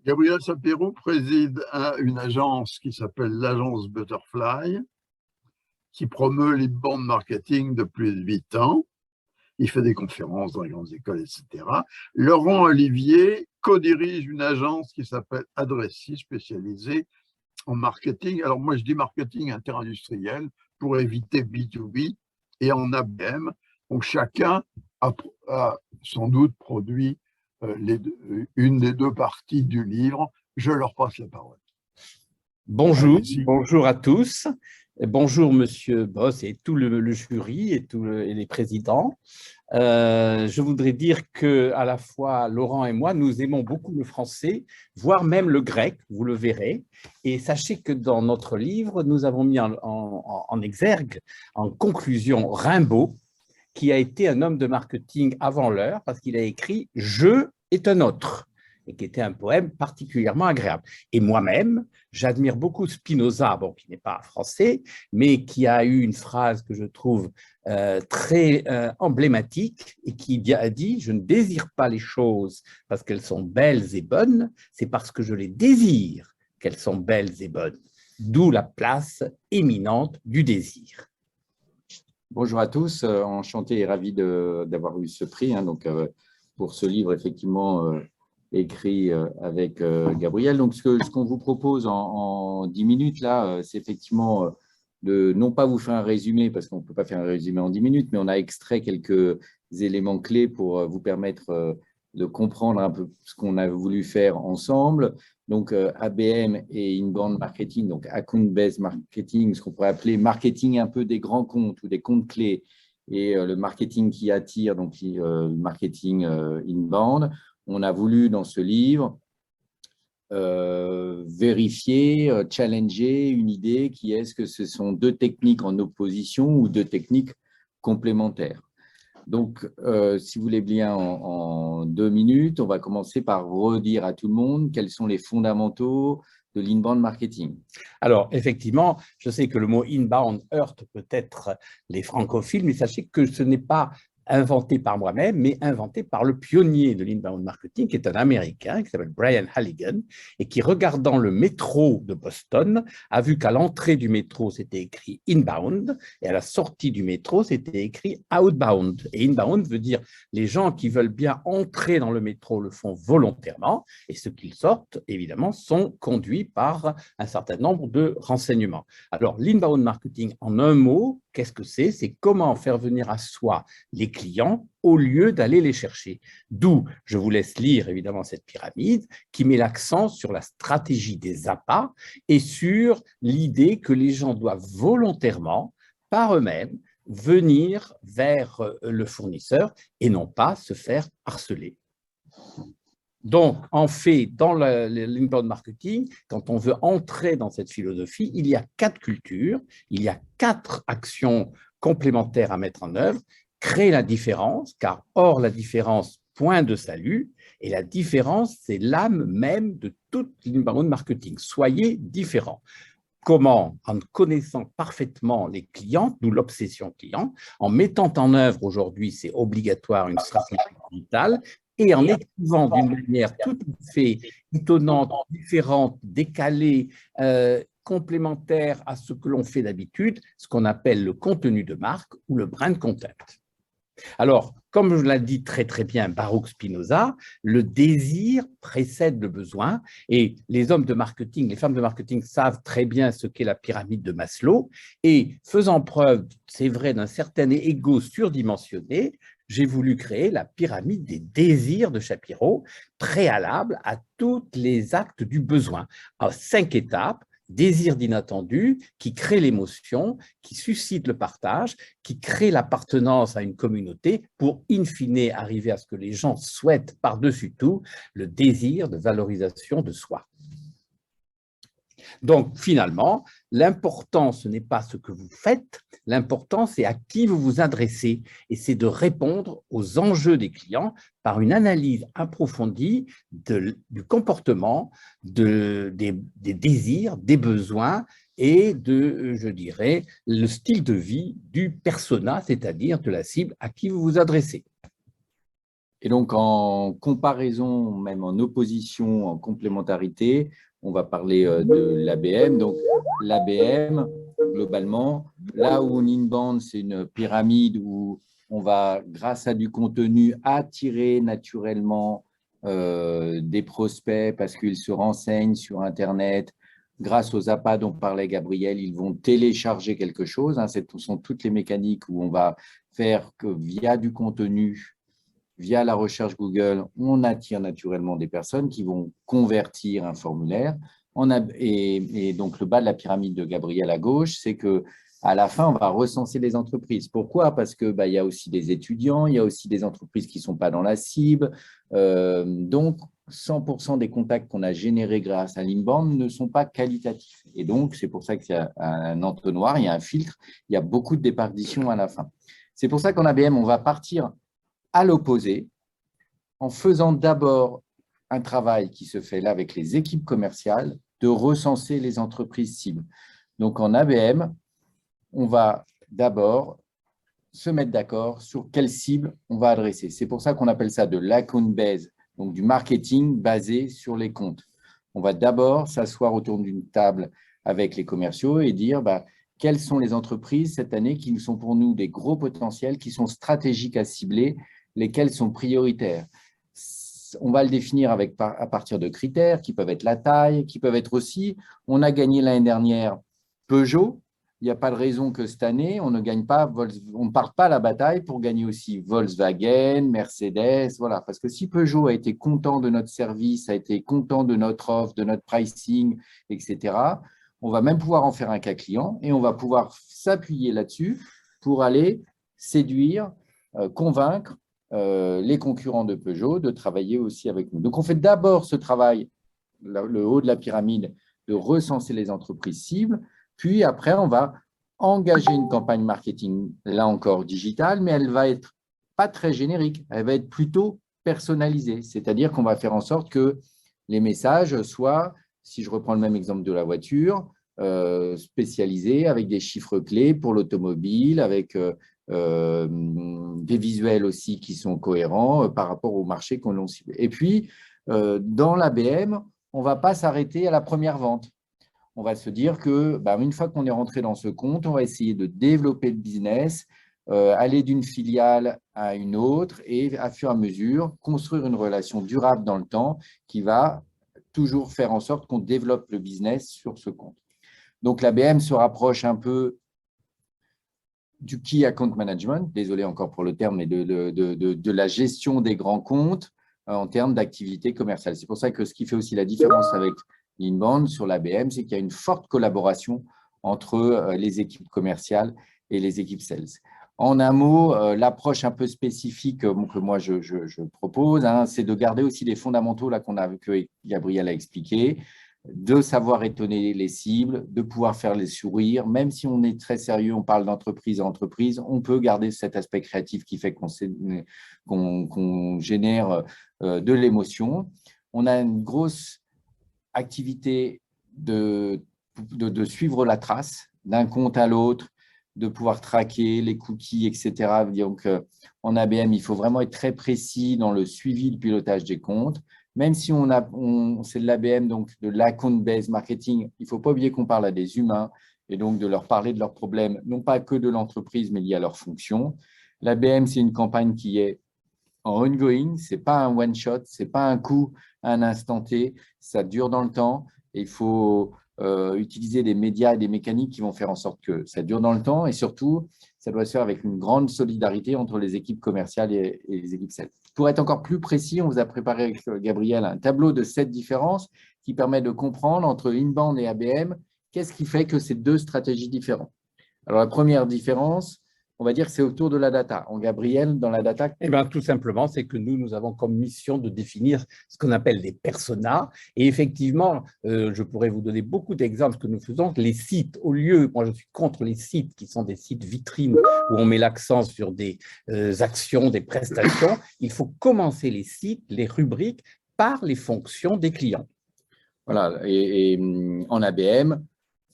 Gabriel Chapiro préside une agence qui s'appelle l'agence Butterfly, qui promeut l'inbound marketing depuis 8 ans. Il fait des conférences dans les grandes écoles, etc. Laurent Olivier co-dirige une agence qui s'appelle Adressi, spécialisée en marketing. Alors moi, je dis marketing interindustriel pour éviter B2B et en ABM. Donc chacun a sans doute produit une des deux parties du livre. Je leur passe la parole. Bonjour, Allez-y. bonjour à tous. Bonjour Monsieur Boss et tout le jury et les présidents. Je voudrais dire que à la fois Laurent et moi, nous aimons beaucoup le français, voire même le grec, vous le verrez. Et sachez que dans notre livre, nous avons mis en exergue, en conclusion, Rimbaud, qui a été un homme de marketing avant l'heure, parce qu'il a écrit « Je est un autre », et qui était un poème particulièrement agréable. Et moi-même, j'admire beaucoup Spinoza, bon, qui n'est pas français, mais qui a eu une phrase que je trouve très emblématique et qui a dit « Je ne désire pas les choses parce qu'elles sont belles et bonnes, c'est parce que je les désire qu'elles sont belles et bonnes. » D'où la place éminente du désir. Bonjour à tous, enchanté et ravi d'avoir eu ce prix pour ce livre effectivement écrit avec Gabriel. Donc ce qu'on vous propose en 10 minutes là, c'est effectivement de non pas vous faire un résumé parce qu'on ne peut pas faire un résumé en 10 minutes, mais on a extrait quelques éléments clés pour vous permettre de comprendre un peu ce qu'on a voulu faire ensemble. Donc, ABM et Inbound Marketing, donc Account-Based Marketing, ce qu'on pourrait appeler marketing un peu des grands comptes ou des comptes clés, et le marketing qui attire, donc le marketing inbound. On a voulu, dans ce livre, vérifier, challenger une idée qui est-ce que ce sont deux techniques en opposition ou deux techniques complémentaires. Donc, si vous voulez bien, en 2 minutes, on va commencer par redire à tout le monde quels sont les fondamentaux de l'inbound marketing. Alors, effectivement, je sais que le mot inbound heurte peut-être les francophiles, mais sachez que ce n'est pas inventé par moi-même, mais inventé par le pionnier de l'inbound marketing, qui est un Américain, qui s'appelle Brian Halligan, et qui, regardant le métro de Boston, a vu qu'à l'entrée du métro, c'était écrit inbound, et à la sortie du métro, c'était écrit outbound. Et inbound veut dire les gens qui veulent bien entrer dans le métro le font volontairement, et ceux qui sortent, évidemment, sont conduits par un certain nombre de renseignements. Alors, l'inbound marketing, en un mot, qu'est-ce que c'est? C'est comment faire venir à soi les clients au lieu d'aller les chercher. D'où, je vous laisse lire évidemment cette pyramide qui met l'accent sur la stratégie des appâts et sur l'idée que les gens doivent volontairement, par eux-mêmes, venir vers le fournisseur et non pas se faire harceler. Donc, en fait, dans l'inbound marketing, quand on veut entrer dans cette philosophie, il y a 4 cultures, il y a 4 actions complémentaires à mettre en œuvre. Créer la différence, car hors la différence, point de salut, et la différence, c'est l'âme même de tout l'inbound marketing. Soyez différents. Comment? En connaissant parfaitement les clients, d'où l'obsession client, en mettant en œuvre aujourd'hui, c'est obligatoire, une stratégie digitale, et en écrivant d'une manière tout à fait étonnante, différente, décalée, complémentaire à ce que l'on fait d'habitude, ce qu'on appelle le contenu de marque ou le brand content. Alors, comme je l'ai dit très très bien Baruch Spinoza, le désir précède le besoin et les hommes de marketing, les femmes de marketing savent très bien ce qu'est la pyramide de Maslow et faisant preuve, c'est vrai, d'un certain ego surdimensionné, j'ai voulu créer la pyramide des désirs de Shapiro, préalable à tous les actes du besoin, en 5 étapes. Désir d'inattendu, qui crée l'émotion, qui suscite le partage, qui crée l'appartenance à une communauté pour, in fine, arriver à ce que les gens souhaitent par-dessus tout, le désir de valorisation de soi. Donc, finalement, l'important, ce n'est pas ce que vous faites, l'important, c'est à qui vous vous adressez et c'est de répondre aux enjeux des clients par une analyse approfondie du comportement, des désirs, des besoins et de, je dirais, le style de vie du persona, c'est-à-dire de la cible à qui vous vous adressez. Et donc, en comparaison, même en opposition, en complémentarité, on va parler de l'ABM. Donc, l'ABM, globalement, là où en inbound, c'est une pyramide où on va, grâce à du contenu, attirer naturellement des prospects parce qu'ils se renseignent sur Internet, grâce aux appâts dont parlait Gabriel, ils vont télécharger quelque chose. Hein. Ce sont toutes les mécaniques où on va faire que via du contenu, via la recherche Google, on attire naturellement des personnes qui vont convertir un formulaire. Et donc, le bas de la pyramide de Gabriel à gauche, c'est qu'à la fin, on va recenser les entreprises. Pourquoi? Parce qu'il y a aussi des étudiants, il y a aussi des entreprises qui ne sont pas dans la cible. Donc, 100% des contacts qu'on a générés grâce à l'inbound ne sont pas qualitatifs. Et donc, c'est pour ça qu'il y a un entonnoir, il y a un filtre, il y a beaucoup de déperditions à la fin. C'est pour ça qu'en ABM, on va partir à l'opposé, en faisant d'abord un travail qui se fait là avec les équipes commerciales, de recenser les entreprises cibles. Donc, en ABM, on va d'abord se mettre d'accord sur quelle cible on va adresser. C'est pour ça qu'on appelle ça de l'account base, donc du marketing basé sur les comptes. On va d'abord s'asseoir autour d'une table avec les commerciaux et dire quelles sont les entreprises cette année qui sont pour nous des gros potentiels, qui sont stratégiques à cibler, lesquelles sont prioritaires. On va le définir à partir de critères qui peuvent être la taille, qui peuvent être aussi, on a gagné l'année dernière Peugeot, il n'y a pas de raison que cette année, on ne parte pas à la bataille pour gagner aussi Volkswagen, Mercedes, voilà. Parce que si Peugeot a été content de notre service, a été content de notre offre, de notre pricing, etc., on va même pouvoir en faire un cas client et on va pouvoir s'appuyer là-dessus pour aller séduire, convaincre les concurrents de Peugeot de travailler aussi avec nous. Donc, on fait d'abord ce travail, le haut de la pyramide, de recenser les entreprises cibles. Puis après, on va engager une campagne marketing, là encore digitale, mais elle va être pas très générique, elle va être plutôt personnalisée. C'est-à-dire qu'on va faire en sorte que les messages soient, si je reprends le même exemple de la voiture, spécialisés avec des chiffres clés pour l'automobile, avec des visuels aussi qui sont cohérents par rapport au marché qu'on cible. Et puis, dans l'ABM, on ne va pas s'arrêter à la première vente. On va se dire que, une fois qu'on est rentré dans ce compte, on va essayer de développer le business, aller d'une filiale à une autre et, à fur et à mesure, construire une relation durable dans le temps qui va toujours faire en sorte qu'on développe le business sur ce compte. Donc, l'ABM se rapproche un peu du Key Account Management, désolé encore pour le terme, mais de la gestion des grands comptes en termes d'activité commerciale. C'est pour ça que ce qui fait aussi la différence avec l'inbound sur l'ABM, c'est qu'il y a une forte collaboration entre les équipes commerciales et les équipes sales. En un mot, l'approche un peu spécifique que moi je propose, c'est de garder aussi les fondamentaux là que Gabriel a expliqué, de savoir étonner les cibles, de pouvoir faire les sourires. Même si on est très sérieux, on parle d'entreprise à entreprise, on peut garder cet aspect créatif qui fait qu'on génère de l'émotion. On a une grosse activité de suivre la trace d'un compte à l'autre, de pouvoir traquer les cookies, etc. Donc, en ABM, il faut vraiment être très précis dans le suivi, le pilotage des comptes. Même si c'est de l'ABM, donc de l'account-based marketing, il ne faut pas oublier qu'on parle à des humains et donc de leur parler de leurs problèmes, non pas que de l'entreprise, mais liés à leur fonction. L'ABM, c'est une campagne qui est en ongoing, ce n'est pas un one-shot, ce n'est pas un coup à un instant T, ça dure dans le temps et il faut utiliser des médias et des mécaniques qui vont faire en sorte que ça dure dans le temps et surtout, ça doit se faire avec une grande solidarité entre les équipes commerciales et les équipes sales. Pour être encore plus précis, on vous a préparé avec Gabriel un tableau de 7 différences qui permet de comprendre entre inbound et ABM, qu'est-ce qui fait que c'est 2 stratégies différentes. Alors, la première différence, on va dire que c'est autour de la data. En Gabriel, dans la data… Tout simplement, c'est que nous avons comme mission de définir ce qu'on appelle des personas. Et effectivement, je pourrais vous donner beaucoup d'exemples que nous faisons. Les sites, au lieu, moi je suis contre les sites qui sont des sites vitrines où on met l'accent sur des actions, des prestations. Il faut commencer les sites, les rubriques, par les fonctions des clients. Voilà, et en ABM,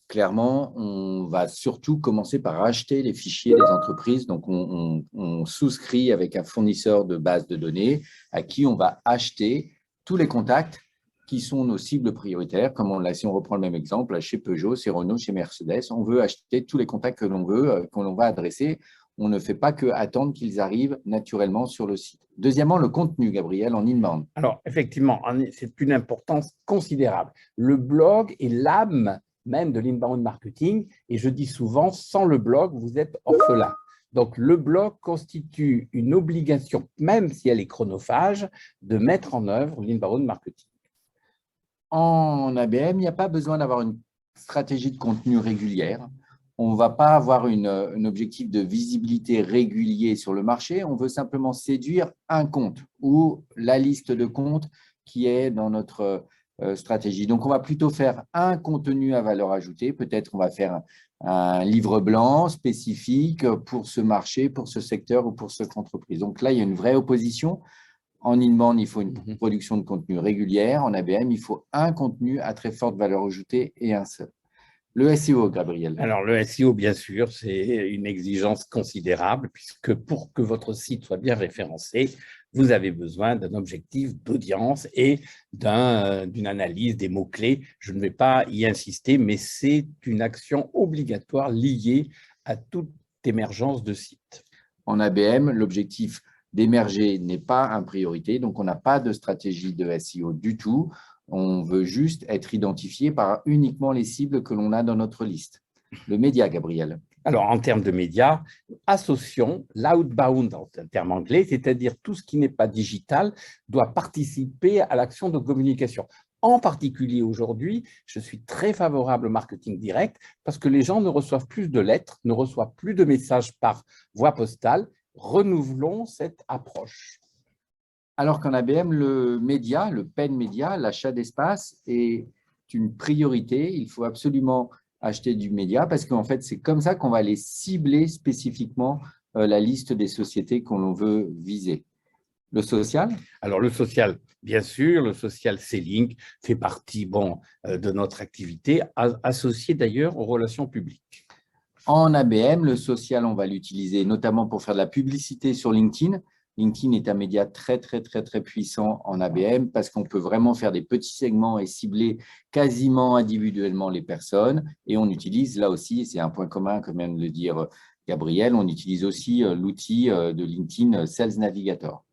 clairement, on va surtout commencer par acheter les fichiers des entreprises. Donc, on souscrit avec un fournisseur de base de données à qui on va acheter tous les contacts qui sont nos cibles prioritaires. Comme si on reprend le même exemple, chez Peugeot, chez Renault, chez Mercedes, on veut acheter tous les contacts que l'on veut, qu'on va adresser. On ne fait pas que attendre qu'ils arrivent naturellement sur le site. Deuxièmement, le contenu, Gabriel, en inbound. Alors, effectivement, c'est une importance considérable. Le blog est l'âme même de l'inbound marketing. Et je dis souvent, sans le blog, vous êtes orphelin. Donc, le blog constitue une obligation, même si elle est chronophage, de mettre en œuvre l'inbound marketing. En ABM, il n'y a pas besoin d'avoir une stratégie de contenu régulière. On ne va pas avoir un objectif de visibilité régulier sur le marché. On veut simplement séduire un compte ou la liste de comptes qui est dans notre stratégie. Donc, on va plutôt faire un contenu à valeur ajoutée. Peut-être on va faire un livre blanc spécifique pour ce marché, pour ce secteur ou pour cette entreprise. Donc là, il y a une vraie opposition. En inbound, il faut une production de contenu régulière. En ABM, il faut un contenu à très forte valeur ajoutée et un seul. Le SEO, Gabriel. Alors, le SEO, bien sûr, c'est une exigence considérable puisque pour que votre site soit bien référencé, vous avez besoin d'un objectif d'audience et d'une analyse des mots-clés. Je ne vais pas y insister, mais c'est une action obligatoire liée à toute émergence de site. En ABM, l'objectif d'émerger n'est pas une priorité, donc on n'a pas de stratégie de SEO du tout. On veut juste être identifié par uniquement les cibles que l'on a dans notre liste. Le média, Gabriel. Alors, en termes de médias, associons l'outbound en termes anglais, c'est-à-dire tout ce qui n'est pas digital doit participer à l'action de communication. En particulier aujourd'hui, je suis très favorable au marketing direct parce que les gens ne reçoivent plus de lettres, ne reçoivent plus de messages par voie postale. Renouvelons cette approche. Alors qu'en ABM, le média, le paid média, l'achat d'espace est une priorité. Il faut absolument acheter du média parce qu'en fait, c'est comme ça qu'on va aller cibler spécifiquement la liste des sociétés qu'on veut viser. Le social? Alors, le social, bien sûr, le social selling fait partie de notre activité, associée d'ailleurs aux relations publiques. En ABM, le social, on va l'utiliser notamment pour faire de la publicité sur LinkedIn. LinkedIn est un média très puissant en ABM parce qu'on peut vraiment faire des petits segments et cibler quasiment individuellement les personnes. Et on utilise là aussi, c'est un point commun, comme vient de le dire Gabriel, on utilise aussi l'outil de LinkedIn Sales Navigator.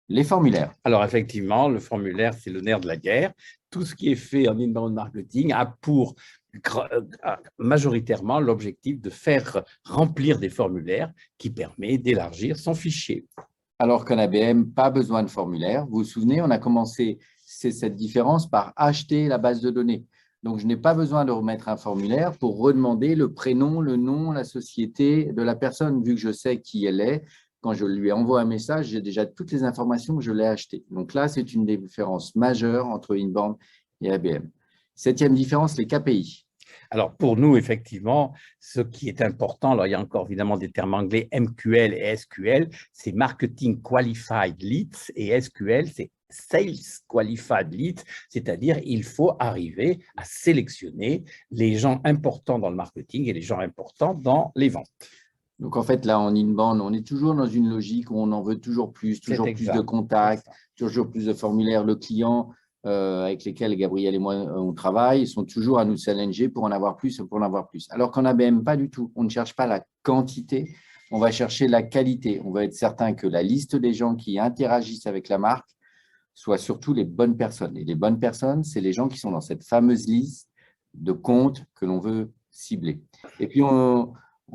Les formulaires. Alors, effectivement, le formulaire, c'est le nerf de la guerre. Tout ce qui est fait en inbound marketing a pour majoritairement l'objectif de faire remplir des formulaires qui permet d'élargir son fichier. Alors qu'en ABM, pas besoin de formulaire. Vous vous souvenez, on a commencé cette différence par acheter la base de données. Donc, je n'ai pas besoin de remettre un formulaire pour redemander le prénom, le nom, la société de la personne, vu que je sais qui elle est. Quand je lui envoie un message, j'ai déjà toutes les informations que je l'ai achetées. Donc là, c'est une différence majeure entre inbound et ABM. Septième différence, les KPI. Alors, pour nous, effectivement, ce qui est important, alors il y a encore évidemment des termes anglais, MQL et SQL, c'est Marketing Qualified Leads et SQL, c'est Sales Qualified Leads, c'est-à-dire il faut arriver à sélectionner les gens importants dans le marketing et les gens importants dans les ventes. Donc, en fait, là, en inbound, on est toujours dans une logique où on en veut toujours plus de contacts, toujours plus de formulaires. Le client avec lesquels Gabriel et moi, on travaille, ils sont toujours à nous challenger pour en avoir plus, pour en avoir plus. Alors qu'en ABM, pas du tout. On ne cherche pas la quantité, on va chercher la qualité. On va être certain que la liste des gens qui interagissent avec la marque soient surtout les bonnes personnes. Et les bonnes personnes, c'est les gens qui sont dans cette fameuse liste de comptes que l'on veut cibler. Et puis,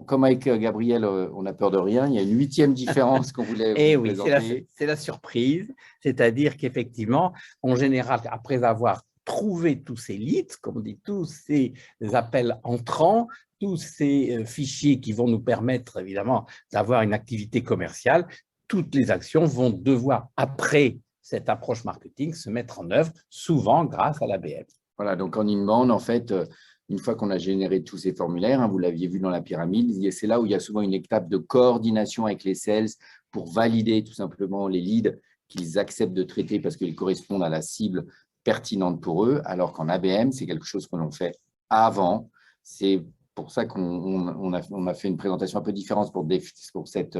comme avec Gabriel, on n'a peur de rien. Il y a une huitième différence qu'on voulait vous présenter. C'est la surprise. C'est-à-dire qu'effectivement, en général, après avoir trouvé tous ces leads, comme on dit, tous ces appels entrants, tous ces fichiers qui vont nous permettre évidemment d'avoir une activité commerciale, toutes les actions vont devoir, après cette approche marketing, se mettre en œuvre, souvent grâce à l'ABM. Voilà, donc en inbound, en fait, une fois qu'on a généré tous ces formulaires, vous l'aviez vu dans la pyramide, c'est là où il y a souvent une étape de coordination avec les sales pour valider tout simplement les leads qu'ils acceptent de traiter parce qu'ils correspondent à la cible pertinente pour eux, alors qu'en ABM, c'est quelque chose que l'on fait avant. C'est pour ça qu'on a fait une présentation un peu différente pour cette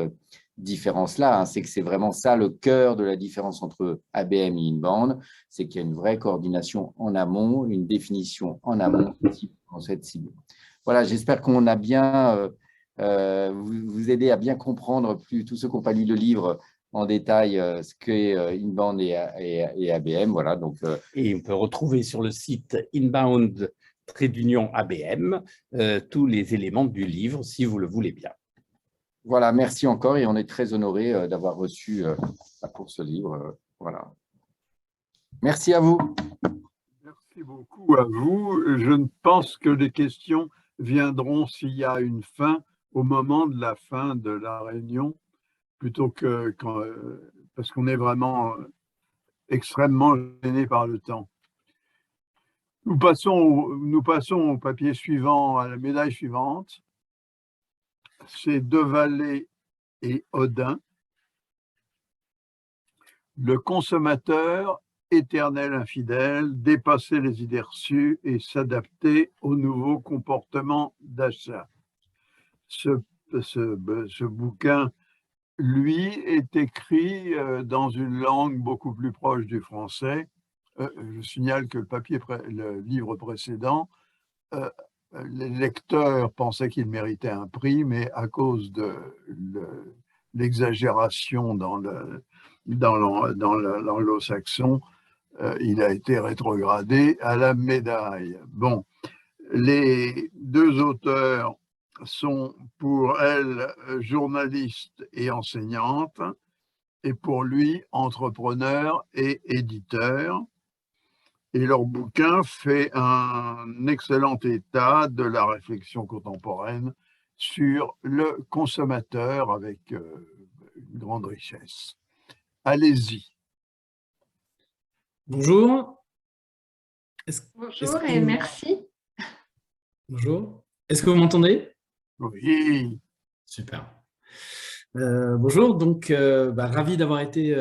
différence-là. C'est que c'est vraiment ça le cœur de la différence entre ABM et inbound, c'est qu'il y a une vraie coordination en amont, une définition en amont dans cette cible. Voilà, j'espère qu'on a bien vous aider à bien comprendre, plus tous ceux qui n'ont pas lu le livre en détail, ce qu'est Inbound et ABM. Voilà, donc, Et on peut retrouver sur le site Inbound-ABM tous les éléments du livre, si vous le voulez bien. Voilà, merci encore et on est très honorés d'avoir reçu pour ce livre. Voilà. Merci à vous. Merci beaucoup à vous. Je ne pense que les questions viendront s'il y a une fin, au moment de la fin de la réunion, plutôt que quand, parce qu'on est vraiment extrêmement gêné par le temps. Nous passons au papier suivant, à la médaille suivante. C'est Devalet et Odin. Le consommateur éternel infidèle, dépasser les idées reçues et s'adapter aux nouveaux comportements d'achat. Ce bouquin, lui, est écrit dans une langue beaucoup plus proche du français. Je signale que le livre précédent, les lecteurs pensaient qu'il méritait un prix, mais à cause de l'exagération dans l'anglo-saxon, il a été rétrogradé à la médaille. Bon, les deux auteurs sont pour elle journalistes et enseignantes, et pour lui entrepreneur et éditeur. Et leur bouquin fait un excellent état de la réflexion contemporaine sur le consommateur avec une grande richesse. Allez-y. Bonjour. Bonjour et merci. Bonjour. Est-ce que vous m'entendez? Oui. Super. Bonjour, donc ravi d'avoir été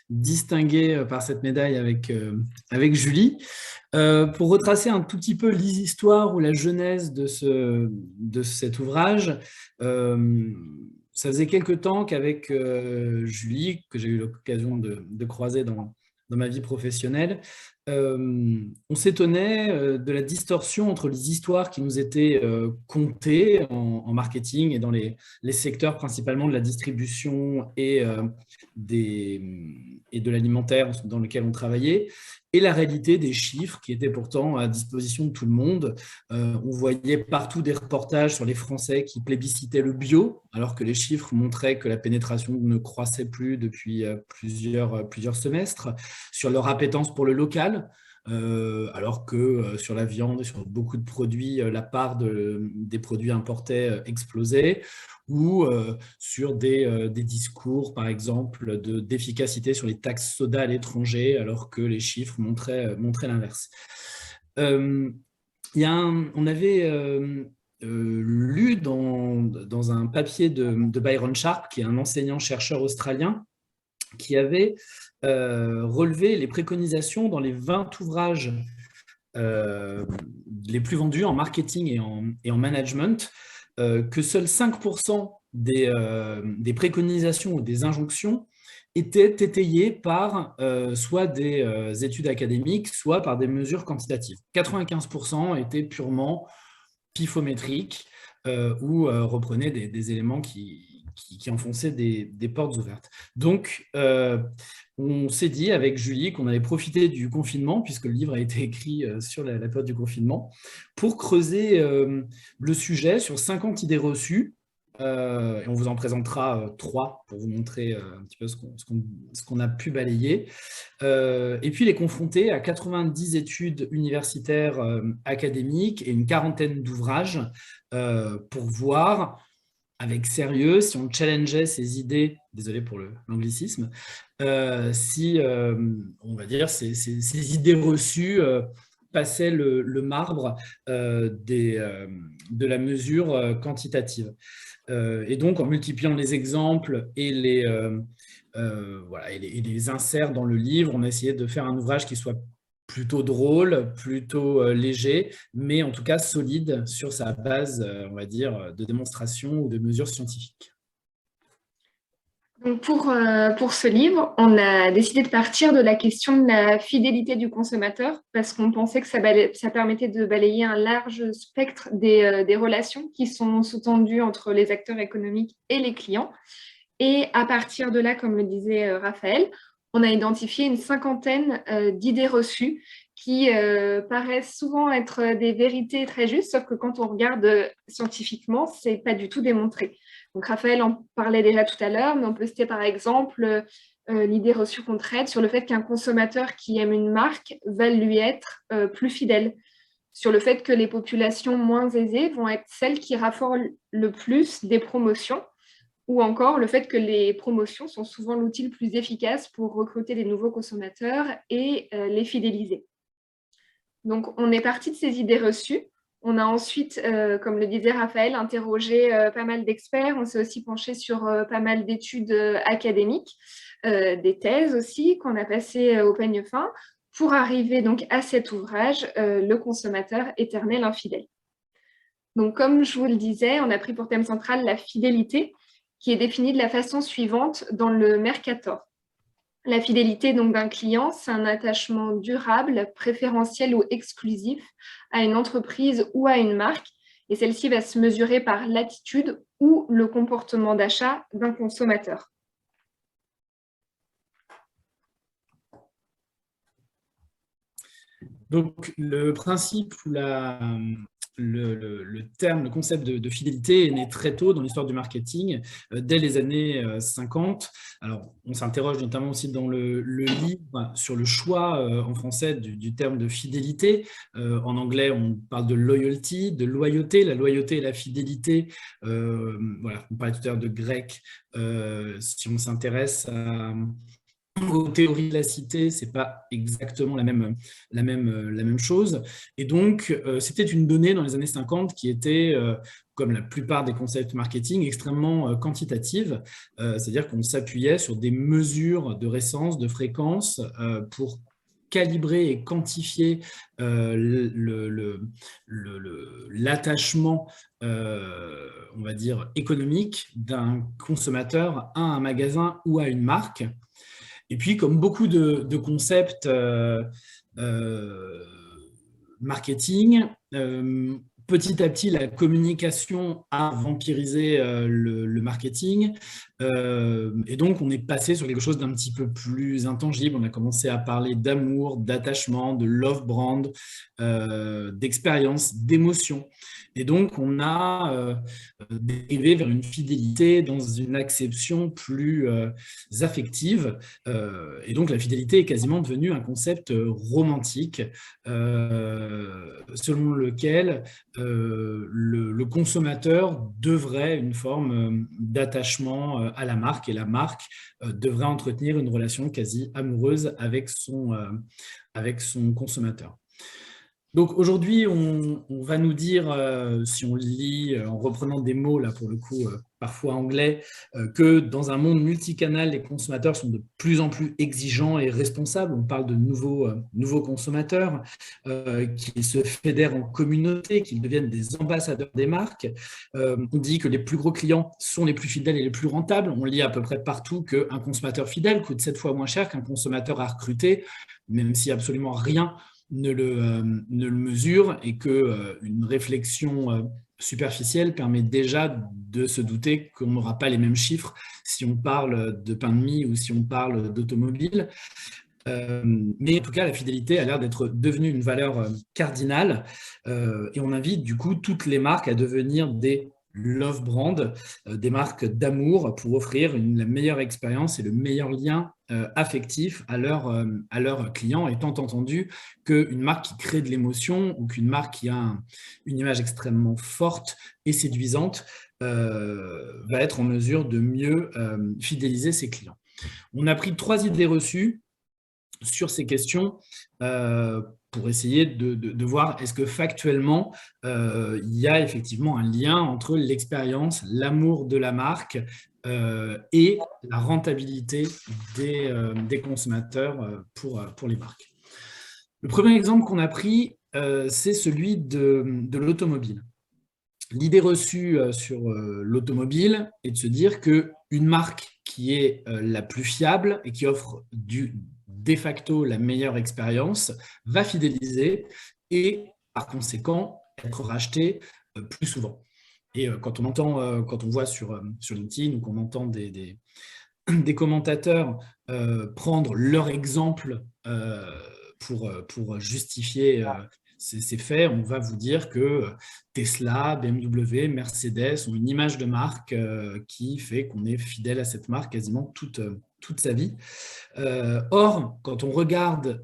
distingué par cette médaille avec Julie. Pour retracer un tout petit peu l'histoire ou la genèse de cet ouvrage, ça faisait quelque temps qu'avec Julie, que j'ai eu l'occasion de croiser dans ma vie professionnelle, on s'étonnait de la distorsion entre les histoires qui nous étaient contées en marketing et dans les secteurs principalement de la distribution et de l'alimentaire dans lequel on travaillait, et la réalité des chiffres qui étaient pourtant à disposition de tout le monde. On voyait partout des reportages sur les Français qui plébiscitaient le bio, alors que les chiffres montraient que la pénétration ne croissait plus depuis plusieurs semestres, sur leur appétence pour le local, alors que sur la viande et sur beaucoup de produits, la part des produits importés explosait, ou sur des discours, par exemple, d'efficacité sur les taxes soda à l'étranger, alors que les chiffres montraient l'inverse. On avait lu dans un papier de Byron Sharp, qui est un enseignant-chercheur australien, qui avait relevé les préconisations dans les 20 ouvrages les plus vendus en marketing et en management, que seuls 5% des préconisations ou des injonctions étaient étayées par soit des études académiques, soit par des mesures quantitatives. 95% étaient purement pifométriques ou reprenaient des éléments qui enfonçaient des portes ouvertes. Donc, on s'est dit avec Julie qu'on allait profiter du confinement, puisque le livre a été écrit sur la période du confinement, pour creuser le sujet sur 50 idées reçues. Et on vous en présentera 3 pour vous montrer un petit peu ce qu'on a pu balayer. Et puis les confronter à 90 études universitaires académiques et une quarantaine d'ouvrages pour voir avec sérieux si on challengeait ces idées, désolé pour l'anglicisme, si, on va dire, ces idées reçues passaient le marbre de la mesure quantitative. Et donc, en multipliant les exemples et les inserts dans le livre, on a essayé de faire un ouvrage qui soit plutôt drôle, plutôt léger, mais en tout cas solide sur sa base, on va dire, de démonstration ou de mesures scientifiques. Donc pour ce livre, on a décidé de partir de la question de la fidélité du consommateur parce qu'on pensait que ça permettait de balayer un large spectre des relations qui sont sous-tendues entre les acteurs économiques et les clients. Et à partir de là, comme le disait Raphaël, on a identifié une cinquantaine d'idées reçues qui paraissent souvent être des vérités très justes, sauf que quand on regarde scientifiquement, ce n'est pas du tout démontré. Donc Raphaël en parlait déjà tout à l'heure, mais on peut citer par exemple l'idée reçue qu'on traite sur le fait qu'un consommateur qui aime une marque va lui être plus fidèle, sur le fait que les populations moins aisées vont être celles qui raffolent le plus des promotions, ou encore le fait que les promotions sont souvent l'outil le plus efficace pour recruter des nouveaux consommateurs et les fidéliser. Donc, on est parti de ces idées reçues. On a ensuite, comme le disait Raphaël, interrogé pas mal d'experts. On s'est aussi penché sur pas mal d'études académiques, des thèses aussi qu'on a passées au peigne fin pour arriver donc à cet ouvrage, Le consommateur éternel infidèle. Donc, comme je vous le disais, on a pris pour thème central la fidélité, qui est définie de la façon suivante dans le Mercator. La fidélité donc d'un client, c'est un attachement durable, préférentiel ou exclusif à une entreprise ou à une marque, et celle-ci va se mesurer par l'attitude ou le comportement d'achat d'un consommateur. Donc, le principe ou le terme, le concept de fidélité est né très tôt dans l'histoire du marketing, dès les années 50. Alors, on s'interroge notamment aussi dans le livre sur le choix en français du terme de fidélité. En anglais, on parle de loyalty, de loyauté. La loyauté et la fidélité, voilà, on parlait tout à l'heure de grec. Si on s'intéresse aux théories de la cité, ce n'est pas exactement la même chose. Et donc, c'était une donnée dans les années 50 qui était, comme la plupart des concepts marketing, extrêmement quantitative. C'est-à-dire qu'on s'appuyait sur des mesures de récence, de fréquence, pour calibrer et quantifier l'attachement, on va dire, économique d'un consommateur à un magasin ou à une marque. Et puis, comme beaucoup de concepts marketing, petit à petit, la communication a vampirisé le marketing. Et donc, on est passé sur quelque chose d'un petit peu plus intangible. On a commencé à parler d'amour, d'attachement, de love brand, d'expérience, d'émotion. Et donc, on a dérivé vers une fidélité dans une acception plus affective. Et donc, la fidélité est quasiment devenue un concept romantique selon lequel le consommateur devrait une forme d'attachement à la marque et la marque devrait entretenir une relation quasi amoureuse avec son consommateur. Donc aujourd'hui, on va nous dire, si on lit en reprenant des mots, là pour le coup, parfois anglais, que dans un monde multicanal, les consommateurs sont de plus en plus exigeants et responsables. On parle de nouveaux consommateurs qui se fédèrent en communauté, qui deviennent des ambassadeurs des marques. On dit que les plus gros clients sont les plus fidèles et les plus rentables. On lit à peu près partout qu'un consommateur fidèle coûte 7 fois moins cher qu'un consommateur à recruter, même si absolument rien ne le mesure, et qu'une réflexion superficielle permet déjà de se douter qu'on n'aura pas les mêmes chiffres si on parle de pain de mie ou si on parle d'automobile. Mais en tout cas, la fidélité a l'air d'être devenue une valeur cardinale et on invite du coup toutes les marques à devenir des love brand, des marques d'amour pour offrir la meilleure expérience et le meilleur lien affectif à leurs clients, étant entendu qu'une marque qui crée de l'émotion ou qu'une marque qui a une image extrêmement forte et séduisante va être en mesure de mieux fidéliser ses clients. On a pris 3 idées reçues sur ces questions pour essayer de voir est-ce que factuellement, il y a effectivement un lien entre l'expérience, l'amour de la marque et la rentabilité des consommateurs pour les marques. Le premier exemple qu'on a pris, c'est celui de l'automobile. L'idée reçue sur l'automobile est de se dire qu'une marque qui est la plus fiable et qui offre de facto la meilleure expérience, va fidéliser et par conséquent être racheté plus souvent. Et quand on voit sur LinkedIn ou qu'on entend des commentateurs prendre leur exemple pour justifier ces faits, on va vous dire que Tesla, BMW, Mercedes ont une image de marque qui fait qu'on est fidèle à cette marque quasiment toute sa vie. Or, quand on regarde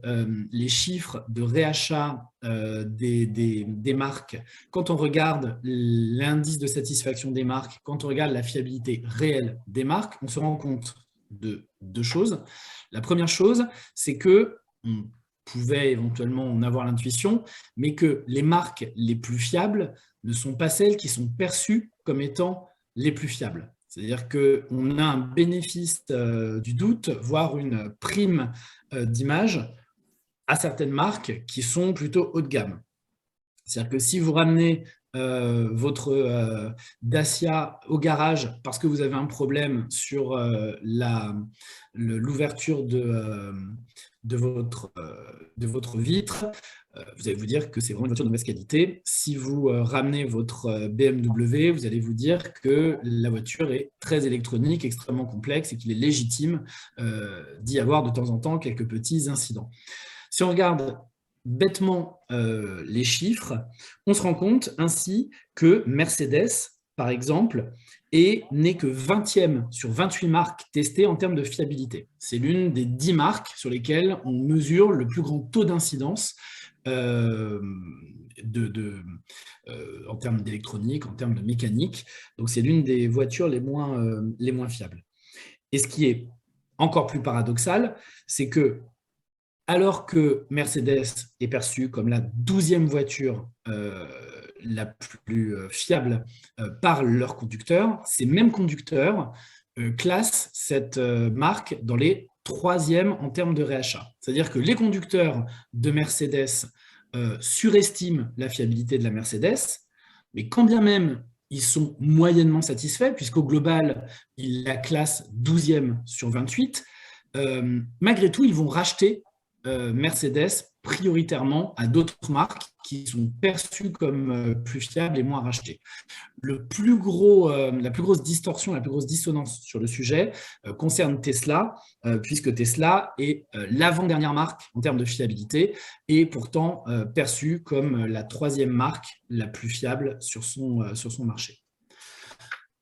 les chiffres de réachat des marques, quand on regarde l'indice de satisfaction des marques, quand on regarde la fiabilité réelle des marques, on se rend compte de deux choses. La première chose, c'est que on pouvait éventuellement en avoir l'intuition, mais que les marques les plus fiables ne sont pas celles qui sont perçues comme étant les plus fiables. C'est-à-dire qu'on a un bénéfice du doute, voire une prime d'image à certaines marques qui sont plutôt haut de gamme. C'est-à-dire que si vous ramenez votre Dacia au garage parce que vous avez un problème sur l'ouverture de votre vitre, vous allez vous dire que c'est vraiment une voiture de mauvaise qualité. Si vous ramenez votre BMW, vous allez vous dire que la voiture est très électronique, extrêmement complexe et qu'il est légitime d'y avoir de temps en temps quelques petits incidents. Si on regarde bêtement les chiffres, on se rend compte ainsi que Mercedes, par exemple, n'est que 20e sur 28 marques testées en termes de fiabilité. C'est l'une des 10 marques sur lesquelles on mesure le plus grand taux d'incidence en termes d'électronique, en termes de mécanique. Donc c'est l'une des voitures les moins fiables. Et ce qui est encore plus paradoxal, c'est que alors que Mercedes est perçue comme la 12e voiture la plus fiable par leurs conducteurs, ces mêmes conducteurs classent cette marque dans les 3e en termes de réachat. C'est-à-dire que les conducteurs de Mercedes surestiment la fiabilité de la Mercedes, mais quand bien même ils sont moyennement satisfaits, puisqu'au global, ils la classent 12e sur 28, malgré tout, ils vont racheter Mercedes prioritairement à d'autres marques qui sont perçues comme plus fiables et moins rachetées. La plus grosse distorsion, la plus grosse dissonance sur le sujet concerne Tesla, puisque Tesla est l'avant-dernière marque en termes de fiabilité et pourtant perçue comme la 3e marque la plus fiable sur son marché.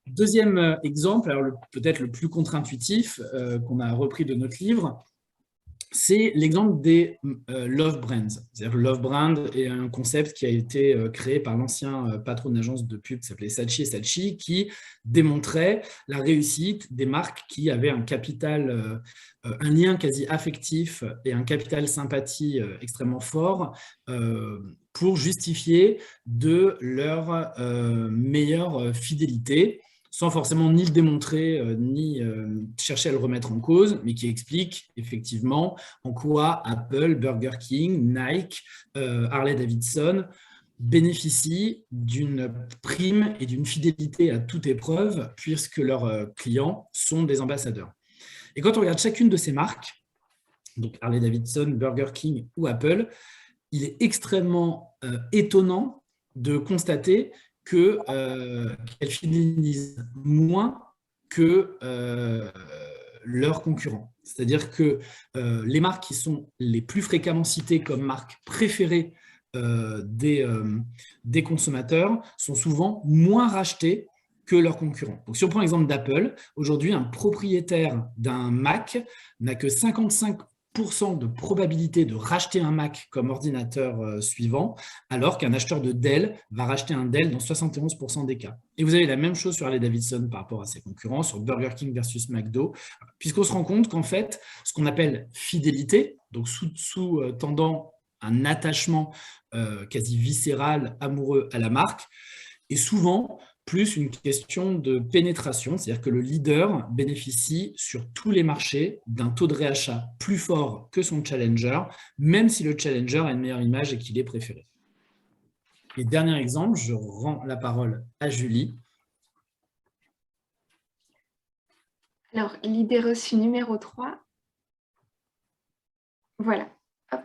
Deuxième exemple, alors peut-être le plus contre-intuitif qu'on a repris de notre livre, c'est l'exemple des Love Brands. C'est-à-dire que Love Brand est un concept qui a été créé par l'ancien patron d'une agence de pub qui s'appelait Saatchi & Saatchi, qui démontrait la réussite des marques qui avaient un capital, un lien quasi affectif et un capital sympathie extrêmement fort pour justifier de leur meilleure fidélité, sans forcément ni le démontrer, ni chercher à le remettre en cause, mais qui explique effectivement en quoi Apple, Burger King, Nike, Harley-Davidson bénéficient d'une prime et d'une fidélité à toute épreuve, puisque leurs clients sont des ambassadeurs. Et quand on regarde chacune de ces marques, donc Harley-Davidson, Burger King ou Apple, il est extrêmement étonnant de constater qu'elles fidélisent moins que leurs concurrents. C'est-à-dire que les marques qui sont les plus fréquemment citées comme marques préférées des consommateurs sont souvent moins rachetées que leurs concurrents. Donc, si on prend l'exemple d'Apple, aujourd'hui, un propriétaire d'un Mac n'a que 55% de probabilité de racheter un Mac comme ordinateur suivant, alors qu'un acheteur de Dell va racheter un Dell dans 71% des cas. Et vous avez la même chose sur Harley-Davidson par rapport à ses concurrents, sur Burger King versus McDo, puisqu'on se rend compte qu'en fait, ce qu'on appelle fidélité, donc sous-tendant un attachement quasi viscéral, amoureux à la marque, est souvent plus une question de pénétration, c'est-à-dire que le leader bénéficie sur tous les marchés d'un taux de réachat plus fort que son challenger, même si le challenger a une meilleure image et qu'il est préféré. Et dernier exemple, je rends la parole à Julie. Alors, l'idée reçue numéro 3. Voilà. Hop.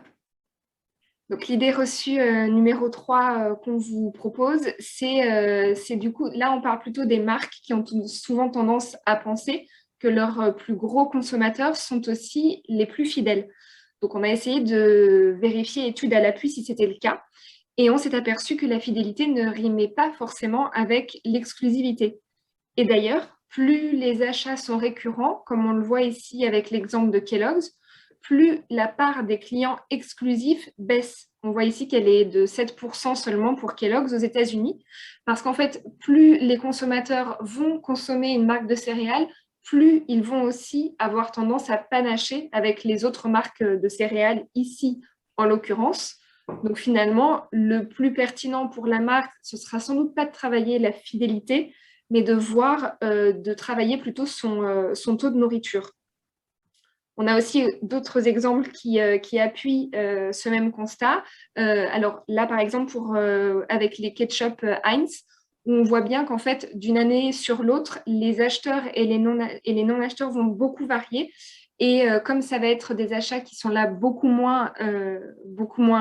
Donc, l'idée reçue numéro 3 qu'on vous propose, c'est du coup, là, on parle plutôt des marques qui ont souvent tendance à penser que leurs plus gros consommateurs sont aussi les plus fidèles. Donc, on a essayé de vérifier étude à l'appui si c'était le cas. Et on s'est aperçu que la fidélité ne rimait pas forcément avec l'exclusivité. Et d'ailleurs, plus les achats sont récurrents, comme on le voit ici avec l'exemple de Kellogg's, plus la part des clients exclusifs baisse. On voit ici qu'elle est de 7% seulement pour Kellogg's aux États-Unis, parce qu'en fait, plus les consommateurs vont consommer une marque de céréales, plus ils vont aussi avoir tendance à panacher avec les autres marques de céréales ici, en l'occurrence. Donc finalement, le plus pertinent pour la marque, ce sera sans doute pas de travailler la fidélité, mais de voir, de travailler plutôt son taux de nourriture. On a aussi d'autres exemples qui appuient ce même constat. Alors là, par exemple, avec les ketchup Heinz, où on voit bien qu'en fait, d'une année sur l'autre, les acheteurs et les non-acheteurs vont beaucoup varier. Et comme ça va être des achats qui sont là beaucoup moins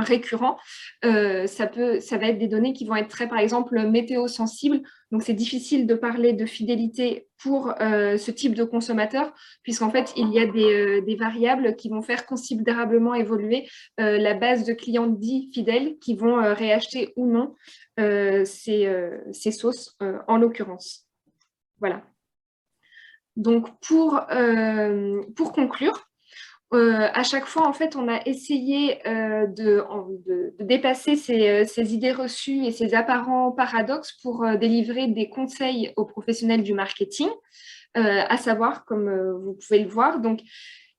récurrents, ça va être des données qui vont être très, par exemple, météo-sensibles. Donc, c'est difficile de parler de fidélité pour ce type de consommateur, puisqu'en fait, il y a des variables qui vont faire considérablement évoluer la base de clients dits fidèles qui vont réacheter ou non ces sauces, en l'occurrence. Voilà. Donc, pour conclure, à chaque fois, en fait, on a essayé de dépasser ces idées reçues et ces apparents paradoxes pour délivrer des conseils aux professionnels du marketing, à savoir, comme vous pouvez le voir. Donc,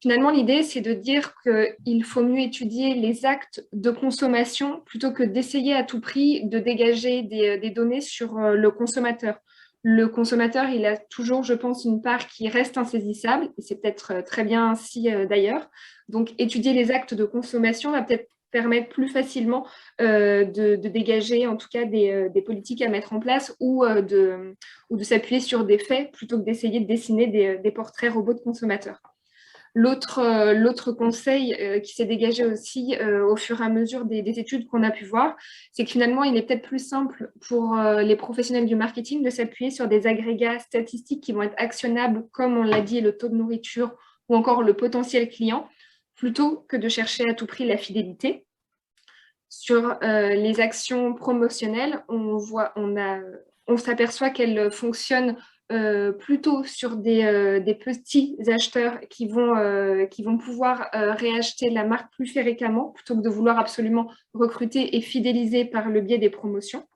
finalement, l'idée, c'est de dire qu'il faut mieux étudier les actes de consommation plutôt que d'essayer à tout prix de dégager des données sur le consommateur. Le consommateur, il a toujours, je pense, une part qui reste insaisissable, et c'est peut-être très bien ainsi d'ailleurs. Donc, étudier les actes de consommation va peut-être permettre plus facilement de dégager, en tout cas, des politiques à mettre en place ou de s'appuyer sur des faits plutôt que d'essayer de dessiner des portraits robots de consommateurs. L'autre conseil qui s'est dégagé aussi au fur et à mesure des études qu'on a pu voir, c'est que finalement, il est peut-être plus simple pour les professionnels du marketing de s'appuyer sur des agrégats statistiques qui vont être actionnables, comme on l'a dit, le taux de nourriture ou encore le potentiel client, plutôt que de chercher à tout prix la fidélité. Sur les actions promotionnelles, on s'aperçoit qu'elles fonctionnent plutôt sur des petits acheteurs qui vont pouvoir réacheter la marque plus fréquemment plutôt que de vouloir absolument recruter et fidéliser par le biais des promotions.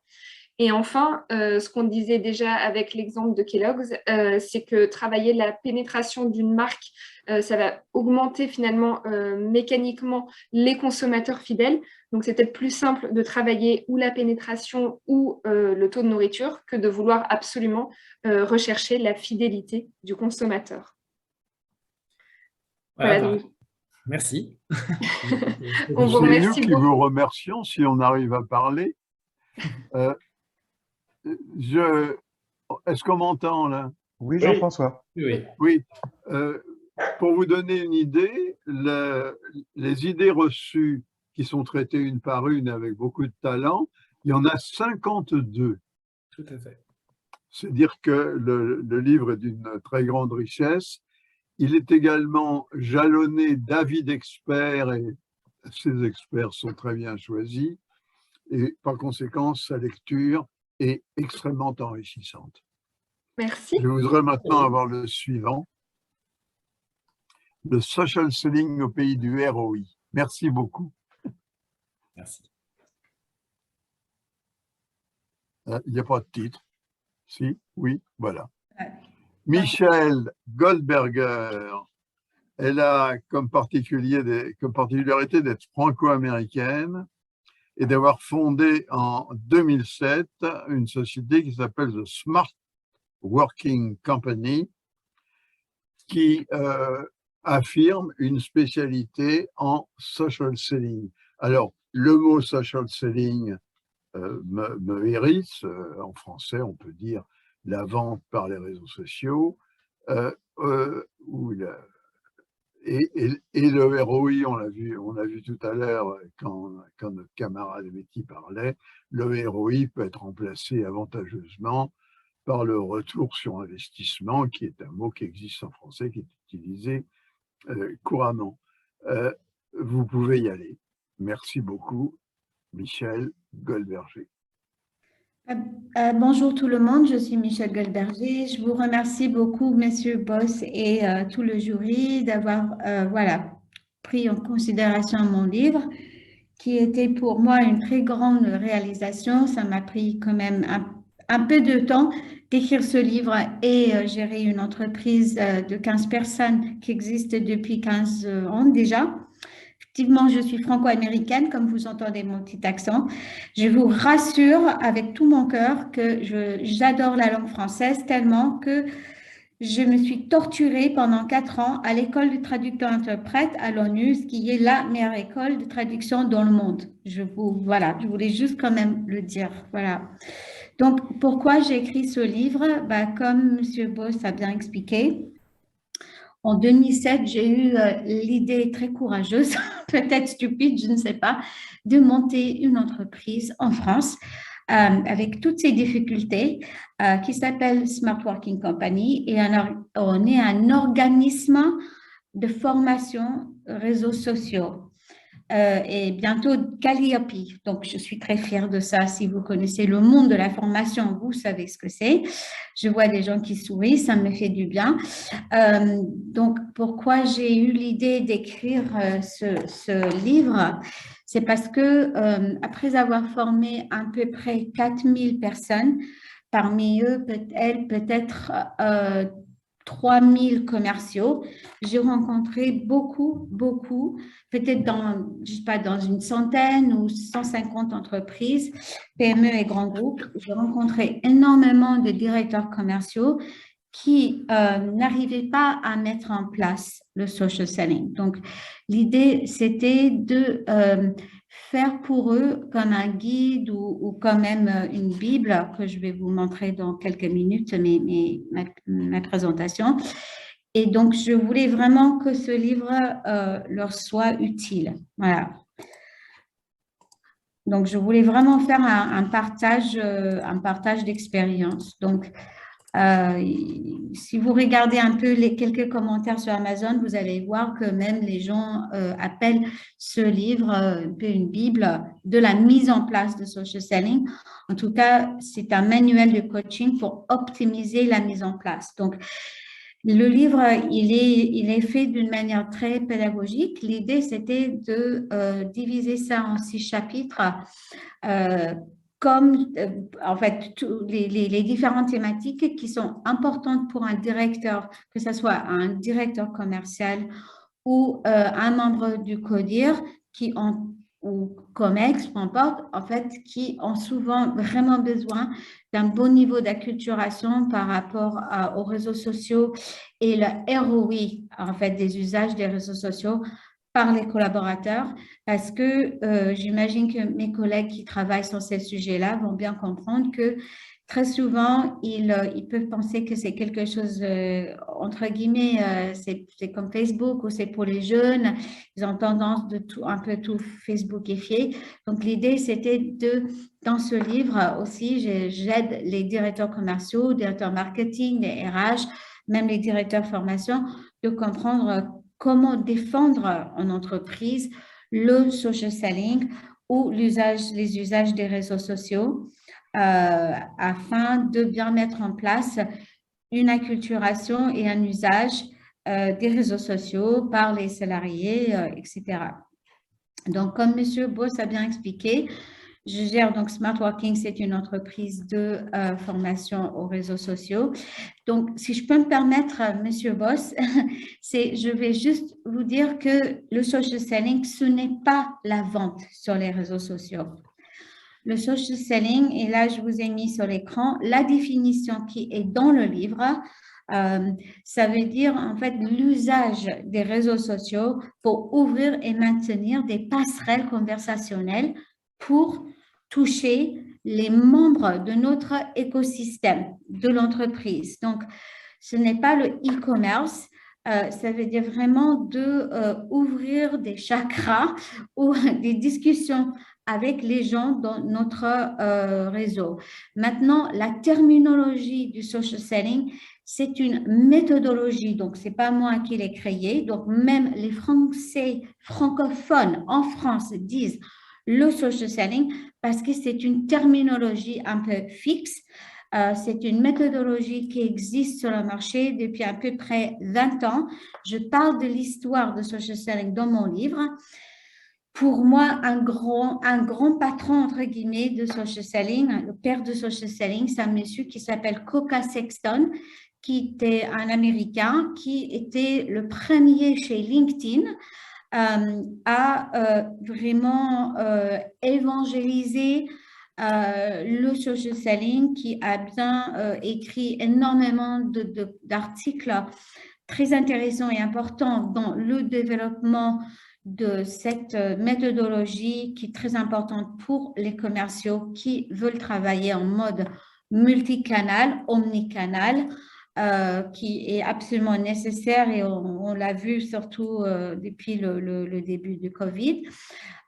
Et enfin, ce qu'on disait déjà avec l'exemple de Kellogg's, c'est que travailler la pénétration d'une marque, ça va augmenter finalement mécaniquement les consommateurs fidèles. Donc, c'est peut-être plus simple de travailler ou la pénétration ou le taux de nourriture que de vouloir absolument rechercher la fidélité du consommateur. Voilà, donc, merci. On vous C'est nous remercie qui beaucoup. vous remercions si on arrive à parler. Est-ce qu'on m'entend là? Oui, Jean-François. Oui. Oui. Pour vous donner une idée, les idées reçues qui sont traitées une par une avec beaucoup de talent, il y en a 52. Tout à fait. C'est dire que le livre est d'une très grande richesse. Il est également jalonné d'avis d'experts et ces experts sont très bien choisis. Et par conséquent, sa lecture est extrêmement enrichissante. Merci. Je voudrais maintenant avoir le suivant. Le social selling au pays du ROI. Merci beaucoup. Merci. Il n'y a pas de titre. Si, oui, voilà. Michelle Goldberger, elle a comme particularité d'être franco-américaine et d'avoir fondé en 2007 une société qui s'appelle The Smart Working Company, qui affirme une spécialité en social selling. Alors, le mot social selling me hérisse. En français, on peut dire la vente par les réseaux sociaux. Et le ROI, on a vu tout à l'heure quand notre camarade Betty parlait, le ROI peut être remplacé avantageusement par le retour sur investissement, qui est un mot qui existe en français, qui est utilisé couramment. Vous pouvez y aller. Merci beaucoup, Michel Goldberger. Bonjour tout le monde, je suis Michel Goldberger. Je vous remercie beaucoup, Monsieur Boss et tout le jury d'avoir pris en considération mon livre, qui était pour moi une très grande réalisation. Ça m'a pris quand même un peu de temps d'écrire ce livre et gérer une entreprise de 15 personnes qui existe depuis 15 ans déjà. Effectivement, je suis franco-américaine, comme vous entendez mon petit accent. Je vous rassure avec tout mon cœur que j'adore la langue française tellement que je me suis torturée pendant 4 ans à l'école de traducteur-interprète à l'ONU, ce qui est la meilleure école de traduction dans le monde. Je voulais juste quand même le dire. Voilà. Donc, pourquoi j'ai écrit ce livre? Comme M. Boss a bien expliqué, en 2007, j'ai eu l'idée très courageuse, peut-être stupide, je ne sais pas, de monter une entreprise en France avec toutes ces difficultés qui s'appelle Smart Working Company et on est un organisme de formation réseaux sociaux. Et bientôt Calliope. Donc, je suis très fière de ça. Si vous connaissez le monde de la formation, vous savez ce que c'est. Je vois des gens qui sourient, ça me fait du bien. Donc, pourquoi j'ai eu l'idée d'écrire ce livre? C'est parce que après avoir formé à peu près 4000 personnes, parmi eux, peut-être 3000 commerciaux, j'ai rencontré beaucoup, peut-être dans une centaine ou 150 entreprises, PME et grands groupes. J'ai rencontré énormément de directeurs commerciaux qui n'arrivaient pas à mettre en place le social selling. Donc, l'idée, c'était de faire pour eux comme un guide ou quand même une Bible que je vais vous montrer dans quelques minutes, ma présentation. Et donc, je voulais vraiment que ce livre leur soit utile. Voilà. Donc, je voulais vraiment faire un partage d'expérience. Donc, si vous regardez un peu quelques commentaires sur Amazon, vous allez voir que même les gens appellent ce livre un peu une Bible de la mise en place de social selling. En tout cas, c'est un manuel de coaching pour optimiser la mise en place. Donc, le livre, il est fait d'une manière très pédagogique. L'idée, c'était de diviser ça en 6 chapitres comme en fait les différentes thématiques qui sont importantes pour un directeur, que ce soit un directeur commercial ou un membre du CODIR ou COMEX, peu importe, en fait, qui ont souvent vraiment besoin d'un bon niveau d'acculturation par rapport aux réseaux sociaux et le ROI, en fait, des usages des réseaux sociaux par les collaborateurs, parce que j'imagine que mes collègues qui travaillent sur ces sujets-là vont bien comprendre que très souvent, ils peuvent penser que c'est quelque chose, entre guillemets, c'est comme Facebook ou c'est pour les jeunes. Ils ont tendance de un peu tout Facebookifier. Donc, l'idée, c'était dans ce livre aussi, j'aide les directeurs commerciaux, directeurs marketing, les RH, même les directeurs formation, de comprendre comment défendre en entreprise le social selling ou les usages des réseaux sociaux afin de bien mettre en place une acculturation et un usage des réseaux sociaux par les salariés, etc. Donc, comme M. Boss a bien expliqué, je gère donc Smart Working, c'est une entreprise de formation aux réseaux sociaux. Donc, si je peux me permettre, M. Boss, je vais juste vous dire que le social selling, ce n'est pas la vente sur les réseaux sociaux. Le social selling, et là, je vous ai mis sur l'écran la définition qui est dans le livre. Ça veut dire en fait l'usage des réseaux sociaux pour ouvrir et maintenir des passerelles conversationnelles pour toucher les membres de notre écosystème de l'entreprise. Donc, Ce n'est pas le e-commerce. Ça veut dire vraiment ouvrir des chakras ou des discussions avec les gens dans notre réseau. Maintenant, la terminologie du social selling, c'est une méthodologie, donc ce n'est pas moi qui l'ai créée. Donc, même les Français francophones en France disent le social selling parce que c'est une terminologie un peu fixe. C'est une méthodologie qui existe sur le marché depuis à peu près 20 ans. Je parle de l'histoire de social selling dans mon livre. Pour moi, un grand patron, entre guillemets, de social selling, le père de social selling, c'est un monsieur qui s'appelle Coca Sexton, qui était un Américain, qui était le premier chez LinkedIn à vraiment évangéliser le social selling, qui a bien écrit énormément d'articles très intéressants et importants dans le développement de cette méthodologie qui est très importante pour les commerciaux qui veulent travailler en mode multicanal, omnicanal, qui est absolument nécessaire et on l'a vu surtout depuis le début du Covid.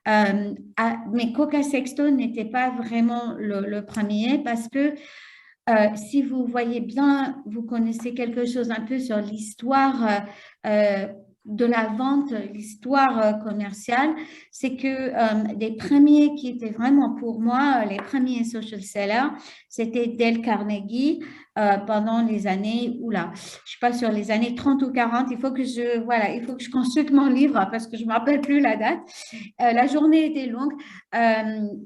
Mais Coca Sexton n'était pas vraiment le premier parce que si vous voyez bien, vous connaissez quelque chose un peu sur l'histoire de la vente, l'histoire commerciale, c'est que les premiers qui étaient vraiment pour moi, les premiers social sellers, c'était Dale Carnegie pendant les années, je ne suis pas sur les années 30 ou 40, il faut que je consulte mon livre parce que je ne me rappelle plus la date. La journée était longue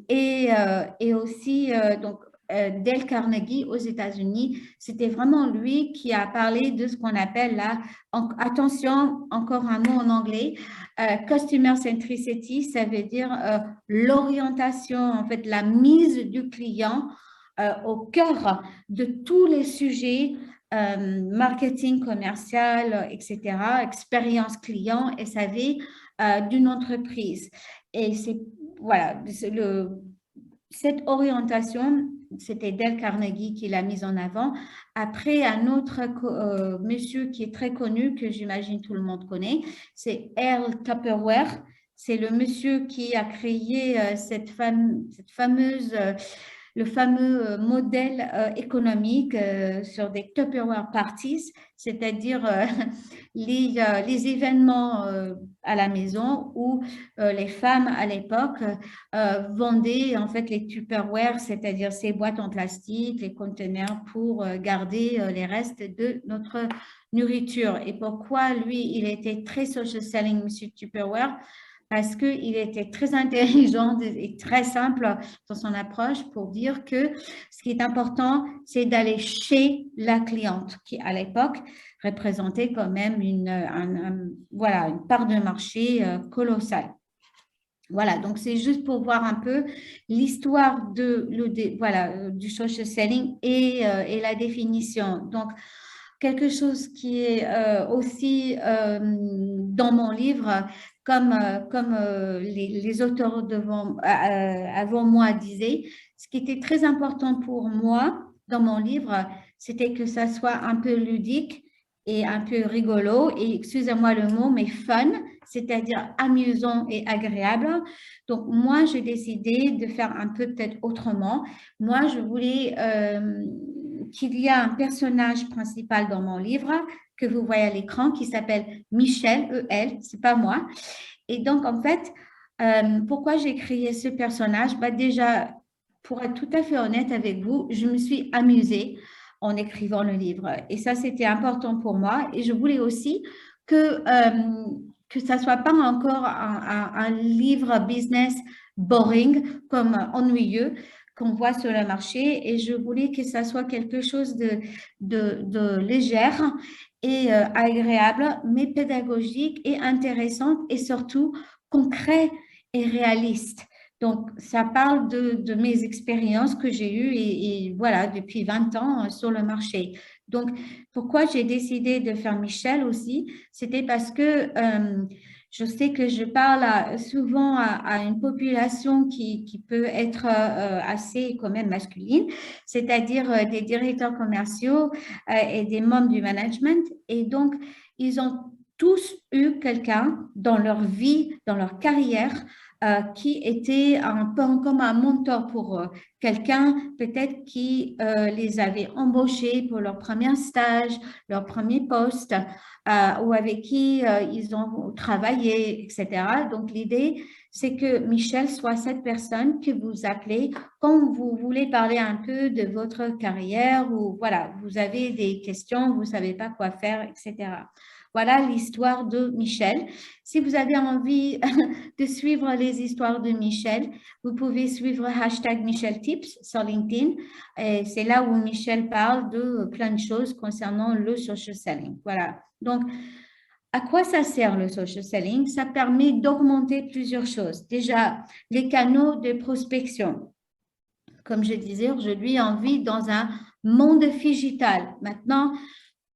et aussi, donc, Dale Carnegie aux États-Unis, c'était vraiment lui qui a parlé de ce qu'on appelle attention, encore un mot en anglais, customer centricity, ça veut dire l'orientation, en fait, la mise du client au cœur de tous les sujets marketing commercial, etc., expérience client, SAV d'une entreprise. Et cette orientation, c'était Dale Carnegie qui l'a mise en avant. Après, un autre monsieur qui est très connu, que j'imagine tout le monde connaît, c'est Earl Tupperware. C'est le monsieur qui a créé le fameux modèle économique sur des Tupperware parties, c'est-à-dire les événements à la maison où les femmes à l'époque vendaient en fait les Tupperware, c'est-à-dire ces boîtes en plastique, les conteneurs pour garder les restes de notre nourriture. Et pourquoi lui, il était très social selling, monsieur Tupperware? Parce qu'il était très intelligent et très simple dans son approche pour dire que ce qui est important, c'est d'aller chez la cliente, qui à l'époque représentait quand même une part de marché colossale. Voilà, donc c'est juste pour voir un peu l'histoire du social selling et la définition. Donc, quelque chose qui est aussi dans mon livre, comme les auteurs avant moi disaient, ce qui était très important pour moi dans mon livre, c'était que ça soit un peu ludique et un peu rigolo, et excusez-moi le mot, mais fun, c'est-à-dire amusant et agréable. Donc, moi, j'ai décidé de faire un peu peut-être autrement. Moi, je voulais qu'il y a un personnage principal dans mon livre que vous voyez à l'écran qui s'appelle Michel, E-L, c'est pas moi. Et donc, en fait, pourquoi j'ai créé ce personnage? Déjà, pour être tout à fait honnête avec vous, je me suis amusée en écrivant le livre. Et ça, c'était important pour moi. Et je voulais aussi que ça ne soit pas encore un livre business boring, comme ennuyeux, qu'on voit sur le marché, et je voulais que ça soit quelque chose de légère et agréable, mais pédagogique et intéressant, et surtout concret et réaliste. Donc, ça parle de mes expériences que j'ai eues et voilà, depuis 20 ans sur le marché. Donc, pourquoi j'ai décidé de faire Michel aussi, c'était parce que je sais que je parle souvent à une population qui peut être assez quand même masculine, c'est-à-dire des directeurs commerciaux et des membres du management. Et donc, ils ont tous eu quelqu'un dans leur vie, dans leur carrière, qui était un peu comme un mentor pour eux. Quelqu'un peut-être qui les avait embauchés pour leur premier stage, leur premier poste, ou avec qui ils ont travaillé, etc. Donc, l'idée, c'est que Michel soit cette personne que vous appelez quand vous voulez parler un peu de votre carrière ou voilà, vous avez des questions, vous ne savez pas quoi faire, etc. Voilà l'histoire de Michel. Si vous avez envie de suivre les histoires de Michel, vous pouvez suivre #MichelTips sur LinkedIn. C'est là où Michel parle de plein de choses concernant le social selling. Voilà. Donc, à quoi ça sert le social selling? Ça permet d'augmenter plusieurs choses. Déjà, les canaux de prospection. Comme je disais, aujourd'hui, on vit dans un monde digital. Maintenant,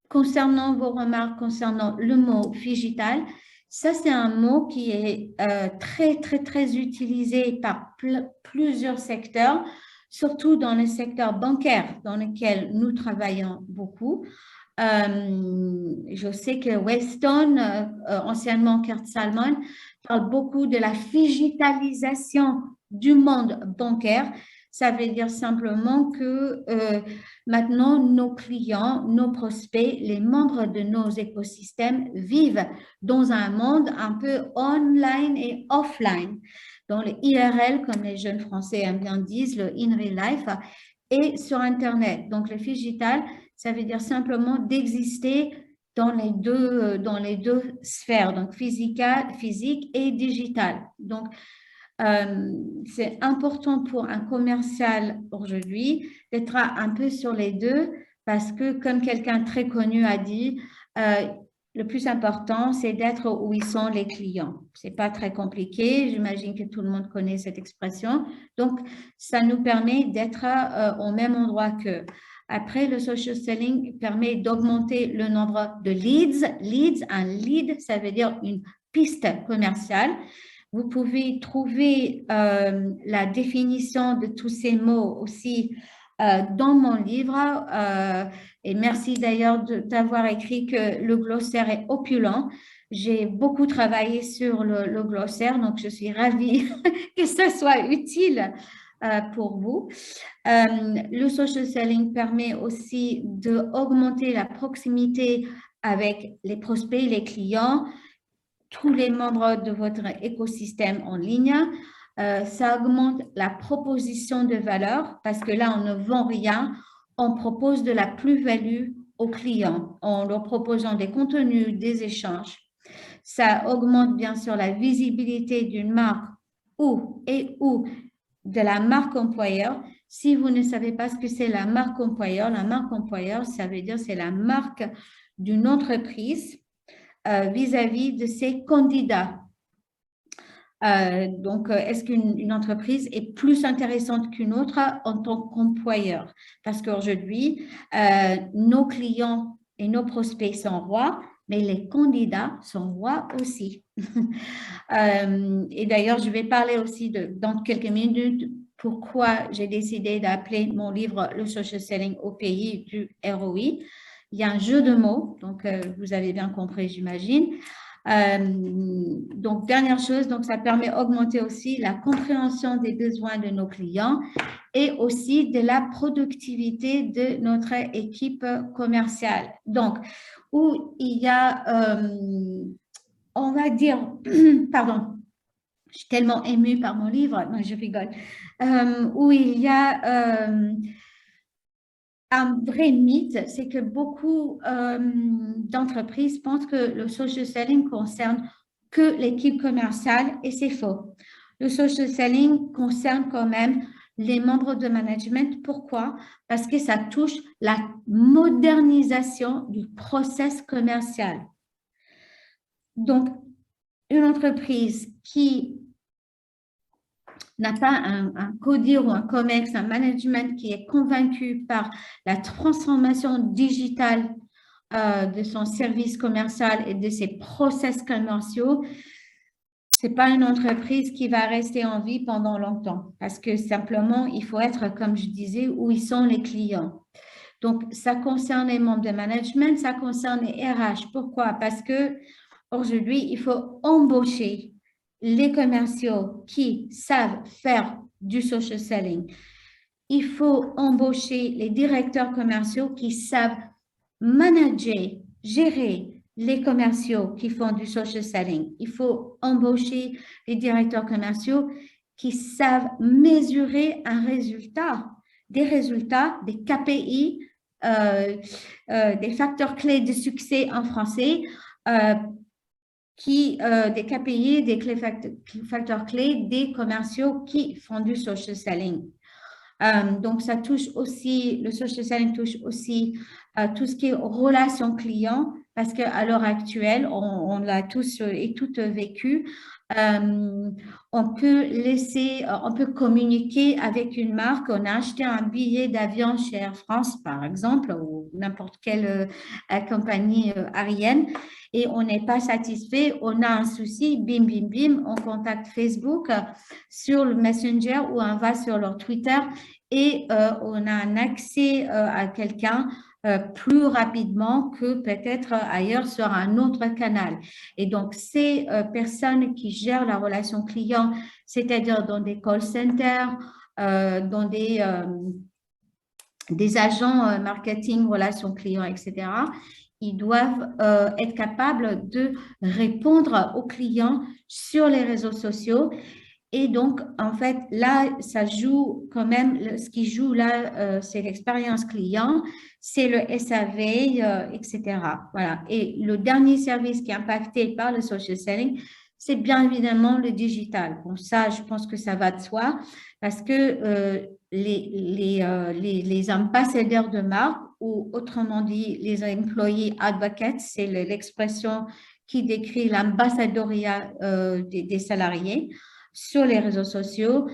concernant vos remarques concernant le mot digital, ça c'est un mot qui est très utilisé par plusieurs secteurs, surtout dans le secteur bancaire dans lequel nous travaillons beaucoup. Je sais que Weston, anciennement Kurt Salmon, parle beaucoup de la digitalisation du monde bancaire. Ça veut dire simplement que maintenant, nos clients, nos prospects, les membres de nos écosystèmes vivent dans un monde un peu online et offline, dans le IRL, comme les jeunes Français aiment bien disent, le in real life, et sur Internet. Donc, le digital, ça veut dire simplement d'exister dans les deux sphères, donc physique et digital. Donc, c'est important pour un commercial aujourd'hui d'être un peu sur les deux parce que, comme quelqu'un très connu a dit, le plus important, c'est d'être où ils sont les clients. C'est pas très compliqué, j'imagine que tout le monde connaît cette expression. Donc, ça nous permet d'être au même endroit qu'eux. Après, le social selling permet d'augmenter le nombre de leads. Un lead, ça veut dire une piste commerciale. Vous pouvez trouver la définition de tous ces mots aussi dans mon livre. Et merci d'ailleurs d'avoir écrit que le glossaire est opulent. J'ai beaucoup travaillé sur le glossaire, donc je suis ravie que ce soit utile pour vous. Le social selling permet aussi d'augmenter la proximité avec les prospects, les clients, tous les membres de votre écosystème en ligne. Ça augmente la proposition de valeur parce que là, on ne vend rien, on propose de la plus-value aux clients en leur proposant des contenus, des échanges. Ça augmente bien sûr la visibilité d'une marque ou de la marque employeur. Si vous ne savez pas ce que c'est la marque employeur, ça veut dire c'est la marque d'une entreprise vis-à-vis de ses candidats. Donc, est-ce qu'une entreprise est plus intéressante qu'une autre en tant qu'employeur? Parce qu'aujourd'hui, nos clients et nos prospects sont rois, mais les candidats sont rois aussi. Et d'ailleurs, je vais parler aussi dans quelques minutes pourquoi j'ai décidé d'appeler mon livre « Le social selling au pays du ROI ». Il y a un jeu de mots, donc vous avez bien compris, j'imagine. Donc, dernière chose, donc ça permet d'augmenter aussi la compréhension des besoins de nos clients et aussi de la productivité de notre équipe commerciale. Donc, où il y a, on va dire, pardon, je suis tellement émue par mon livre, non, je rigole, où il y a un vrai mythe, c'est que beaucoup d'entreprises pensent que le social selling concerne que l'équipe commerciale et c'est faux. Le social selling concerne quand même les membres de management. Pourquoi? Parce que ça touche la modernisation du process commercial. Donc, une entreprise qui n'a pas un codir ou un COMEX, un management qui est convaincu par la transformation digitale de son service commercial et de ses process commerciaux, c'est pas une entreprise qui va rester en vie pendant longtemps parce que simplement, il faut être, comme je disais, où ils sont les clients. Donc, ça concerne les membres de management, ça concerne les RH. Pourquoi? Parce que aujourd'hui, il faut embaucher les commerciaux qui savent faire du social selling. Il faut embaucher les directeurs commerciaux qui savent manager, gérer les commerciaux qui font du social selling. Il faut embaucher les directeurs commerciaux qui savent mesurer un résultat, des KPI, des facteurs clés de succès en français, des KPI, des facteurs clés des commerciaux qui font du social selling. Donc, ça touche aussi, le social selling touche aussi tout ce qui est relation client, parce qu'à l'heure actuelle, on l'a tous et toutes vécu, on peut communiquer avec une marque, on a acheté un billet d'avion chez Air France, par exemple, ou n'importe quelle compagnie aérienne, et on n'est pas satisfait, on a un souci, bim, bim, bim, on contacte Facebook sur le Messenger ou on va sur leur Twitter et on a un accès à quelqu'un plus rapidement que peut-être ailleurs sur un autre canal. Et donc, ces personnes qui gèrent la relation client, c'est-à-dire dans des call centers, dans des agents marketing, relations clients, etc., ils doivent être capables de répondre aux clients sur les réseaux sociaux. Et donc, en fait, là, ça joue quand même, ce qui joue là, c'est l'expérience client, c'est le SAV, etc. Voilà. Et le dernier service qui est impacté par le social selling, c'est bien évidemment le digital. Bon, ça, je pense que ça va de soi parce que les ambassadeurs de marque, ou autrement dit, les employés advocates, c'est l'expression qui décrit l'ambassadoriat des salariés sur les réseaux sociaux.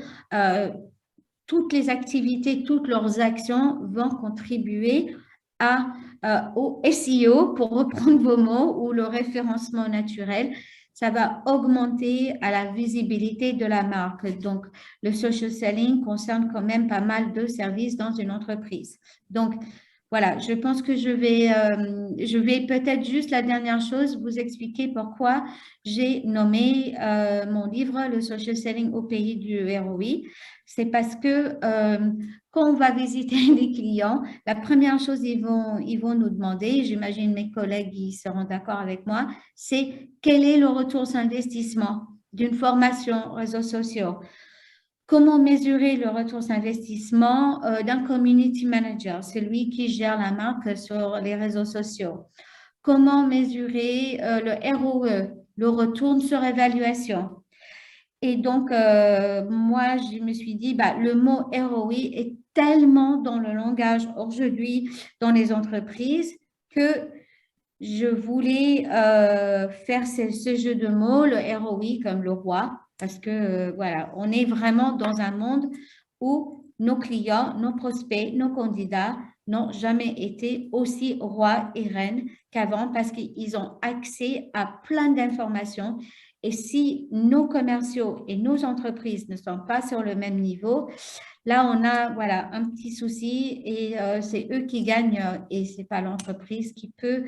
Toutes les activités, toutes leurs actions vont contribuer au SEO, pour reprendre vos mots, ou le référencement naturel. Ça va augmenter à la visibilité de la marque. Donc, le social selling concerne quand même pas mal de services dans une entreprise. Donc, voilà, je pense que je vais peut-être juste la dernière chose, vous expliquer pourquoi j'ai nommé mon livre « Le social selling au pays du ROI ». C'est parce que quand on va visiter des clients, la première chose ils vont nous demander, j'imagine mes collègues ils seront d'accord avec moi, c'est quel est le retour sur investissement d'une formation réseaux sociaux? Comment mesurer le retour sur investissement d'un community manager, celui qui gère la marque sur les réseaux sociaux? Comment mesurer le ROE, le retour sur évaluation? Et donc, moi, je me suis dit, le mot ROI est tellement dans le langage aujourd'hui dans les entreprises que je voulais faire ce jeu de mots, le ROI comme le roi, parce que voilà, on est vraiment dans un monde où nos clients, nos prospects, nos candidats n'ont jamais été aussi rois et reines qu'avant parce qu'ils ont accès à plein d'informations. Et si nos commerciaux et nos entreprises ne sont pas sur le même niveau, là, on a voilà, un petit souci et c'est eux qui gagnent et ce n'est pas l'entreprise qui peut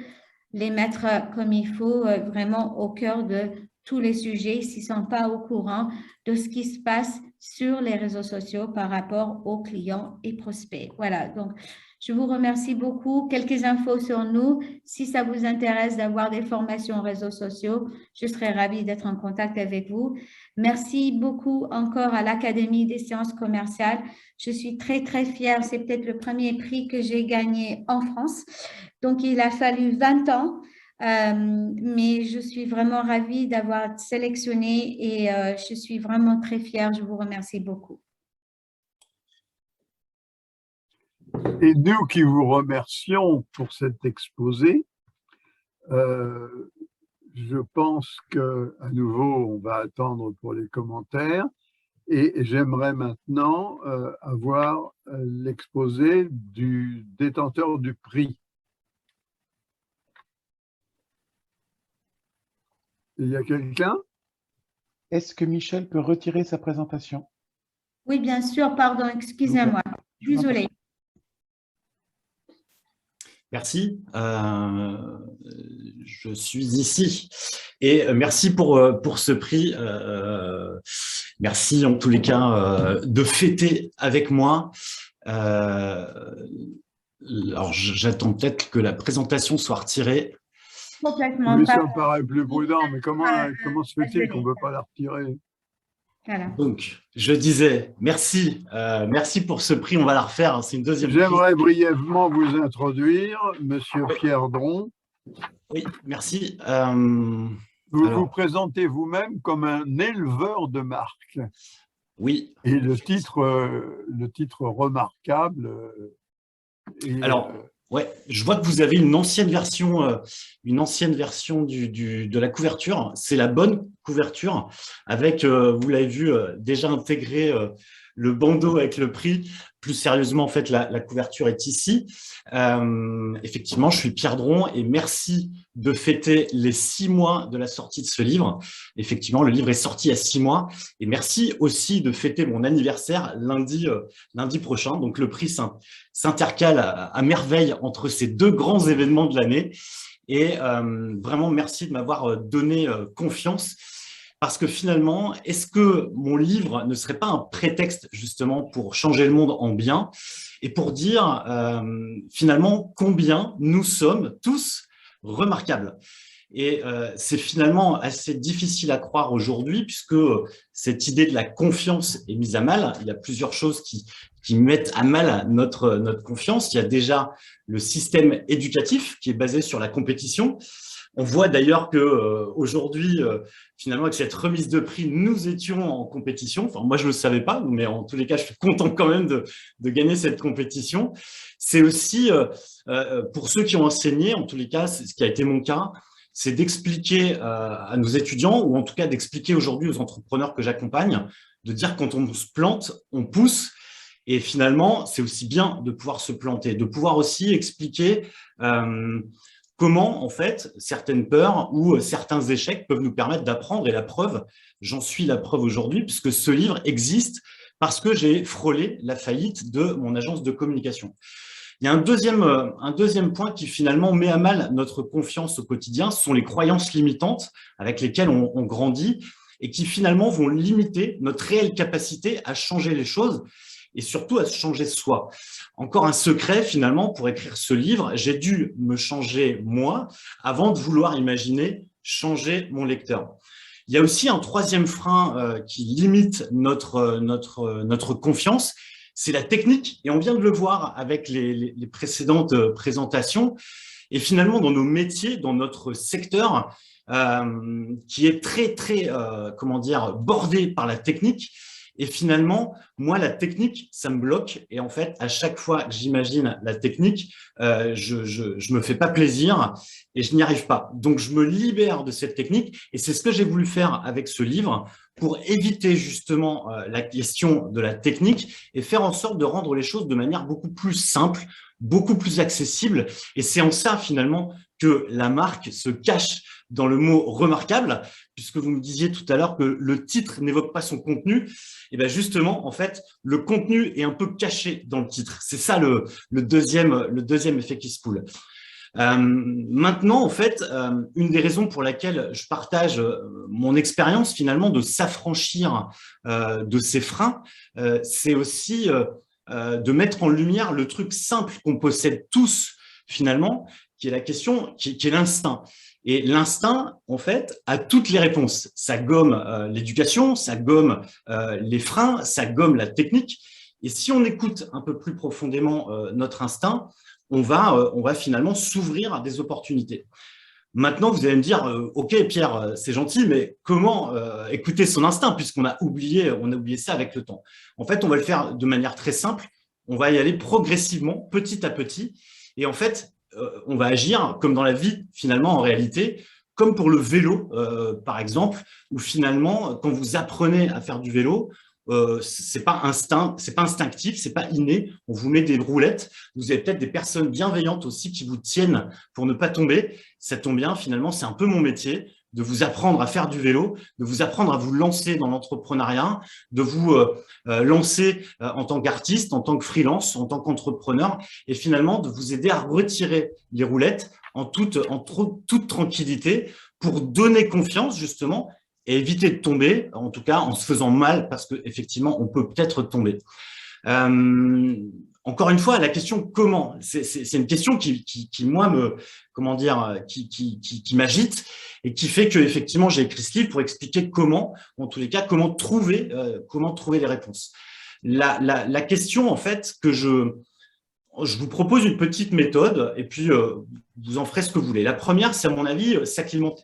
les mettre comme il faut vraiment au cœur de tous les sujets s'ils ne sont pas au courant de ce qui se passe sur les réseaux sociaux par rapport aux clients et prospects. Voilà, donc je vous remercie beaucoup. Quelques infos sur nous. Si ça vous intéresse d'avoir des formations aux réseaux sociaux, je serai ravie d'être en contact avec vous. Merci beaucoup encore à l'Académie des sciences commerciales. Je suis très, très fière. C'est peut-être le premier prix que j'ai gagné en France. Donc, il a fallu 20 ans. Mais je suis vraiment ravie d'avoir été sélectionnée et je suis vraiment très fière. Je vous remercie beaucoup. Et nous qui vous remercions pour cet exposé, je pense qu'à nouveau, on va attendre pour les commentaires et j'aimerais maintenant avoir l'exposé du détenteur du prix. Il y a quelqu'un? Est-ce que Michel peut retirer sa présentation? Oui, bien sûr, pardon, excusez-moi. Désolée. Merci, je suis ici et merci pour ce prix. Merci en tous les cas de fêter avec moi. Alors j'attends peut-être que la présentation soit retirée. Complètement. Oui, ça me paraît plus prudent, mais comment se fait-il qu'on ne peut pas la retirer? Voilà. Donc, je disais, merci, merci pour ce prix, on va la refaire, c'est une deuxième prise. J'aimerais brièvement vous introduire, Monsieur Pierre Dron. Oui, merci. Vous vous présentez vous-même comme un éleveur de marques. Oui. Et le titre remarquable. Alors, ouais, je vois que vous avez une ancienne version de la couverture. C'est la bonne couverture avec, vous l'avez vu, déjà intégré le bandeau avec le prix. Plus sérieusement, en fait, la couverture est ici. Effectivement, je suis Pierre Dron et merci de fêter les 6 mois de la sortie de ce livre. Effectivement, le livre est sorti il y a 6 mois et merci aussi de fêter mon anniversaire lundi prochain. Donc, le prix s'intercale à merveille entre ces 2 grands événements de l'année et vraiment merci de m'avoir donné confiance. Parce que finalement, est-ce que mon livre ne serait pas un prétexte justement pour changer le monde en bien et pour dire finalement combien nous sommes tous remarquables? Et c'est finalement assez difficile à croire aujourd'hui puisque cette idée de la confiance est mise à mal. Il y a plusieurs choses qui mettent à mal notre confiance. Il y a déjà le système éducatif qui est basé sur la compétition. On voit d'ailleurs qu'aujourd'hui, finalement, avec cette remise de prix, nous étions en compétition. Enfin, moi, je ne le savais pas, mais en tous les cas, je suis content quand même de gagner cette compétition. C'est aussi, pour ceux qui ont enseigné, en tous les cas, c'est ce qui a été mon cas, c'est d'expliquer à nos étudiants, ou en tout cas d'expliquer aujourd'hui aux entrepreneurs que j'accompagne, de dire quand on se plante, on pousse. Et finalement, c'est aussi bien de pouvoir se planter, de pouvoir aussi expliquer comment, en fait, certaines peurs ou certains échecs peuvent nous permettre d'apprendre. Et la preuve, j'en suis la preuve aujourd'hui, puisque ce livre existe parce que j'ai frôlé la faillite de mon agence de communication. Il y a un deuxième point qui finalement met à mal notre confiance au quotidien, ce sont les croyances limitantes avec lesquelles on grandit et qui finalement vont limiter notre réelle capacité à changer les choses et surtout à se changer soi. Encore un secret, finalement, pour écrire ce livre, j'ai dû me changer moi avant de vouloir imaginer changer mon lecteur. Il y a aussi un troisième frein qui limite notre confiance, c'est la technique. Et on vient de le voir avec les précédentes présentations. Et finalement, dans nos métiers, dans notre secteur, qui est très, comment dire, bordé par la technique, et finalement, moi, la technique, ça me bloque. Et en fait, à chaque fois que j'imagine la technique, je me fais pas plaisir et je n'y arrive pas. Donc, je me libère de cette technique. Et c'est ce que j'ai voulu faire avec ce livre pour éviter justement la question de la technique et faire en sorte de rendre les choses de manière beaucoup plus simple, beaucoup plus accessible. Et c'est en ça, finalement, que la marque se cache dans le mot remarquable, puisque vous me disiez tout à l'heure que le titre n'évoque pas son contenu. Et bien justement, en fait, le contenu est un peu caché dans le titre. C'est ça le deuxième effet qui se coule. Maintenant, en fait, une des raisons pour laquelle je partage mon expérience finalement de s'affranchir de ces freins, c'est aussi de mettre en lumière le truc simple qu'on possède tous finalement, qui est la question, qui est l'instinct. Et l'instinct, en fait, a toutes les réponses. Ça gomme l'éducation, ça gomme les freins, ça gomme la technique. Et si on écoute un peu plus profondément notre instinct, on va finalement s'ouvrir à des opportunités. Maintenant, vous allez me dire, OK, Pierre, c'est gentil, mais comment écouter son instinct puisqu'on a oublié ça avec le temps? En fait, on va le faire de manière très simple. On va y aller progressivement, petit à petit. Et en fait, on va agir comme dans la vie, finalement, en réalité, comme pour le vélo, par exemple, où finalement, quand vous apprenez à faire du vélo, c'est pas instinctif, c'est pas inné. On vous met des roulettes. Vous avez peut-être des personnes bienveillantes aussi qui vous tiennent pour ne pas tomber. Ça tombe bien, finalement, c'est un peu mon métier. de vous apprendre à faire du vélo, de vous apprendre à vous lancer dans l'entrepreneuriat, de vous lancer en tant qu'artiste, en tant que freelance, en tant qu'entrepreneur, et finalement de vous aider à retirer les roulettes en toute tranquillité pour donner confiance justement et éviter de tomber, en tout cas en se faisant mal, parce qu'effectivement, on peut peut-être tomber. Encore une fois, la question comment, c'est une question qui moi qui m'agite et qui fait que effectivement j'ai écrit ce livre pour expliquer comment, en tous les cas, comment trouver les réponses. La question en fait que je vous propose une petite méthode et puis vous en ferez ce que vous voulez. La première, c'est à mon avis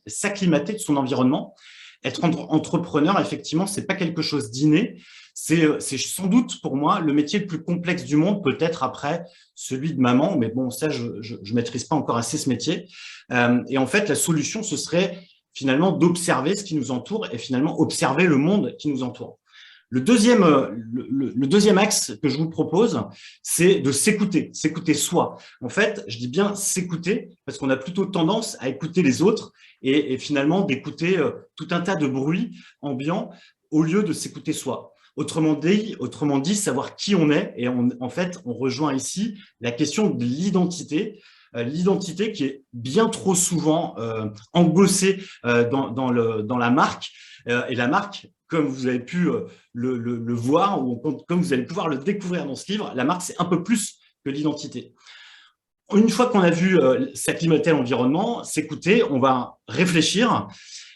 s'acclimater de son environnement. Être entrepreneur, effectivement, c'est pas quelque chose d'inné. C'est sans doute pour moi le métier le plus complexe du monde, peut-être après celui de maman, mais bon, ça, je maîtrise pas encore assez ce métier. Et en fait, la solution, ce serait finalement d'observer ce qui nous entoure et finalement observer le monde qui nous entoure. Le deuxième axe que je vous propose, c'est de s'écouter soi. En fait, je dis bien s'écouter parce qu'on a plutôt tendance à écouter les autres et finalement d'écouter tout un tas de bruits ambiants au lieu de s'écouter soi. Autrement dit, savoir qui on est et en fait, on rejoint ici la question de l'identité. L'identité qui est bien trop souvent engossée dans la marque. Et la marque, comme vous avez pu le voir ou comme vous allez pouvoir le découvrir dans ce livre, la marque, c'est un peu plus que l'identité. Une fois qu'on a vu s'acclimater à l'environnement, s'écouter, on va réfléchir.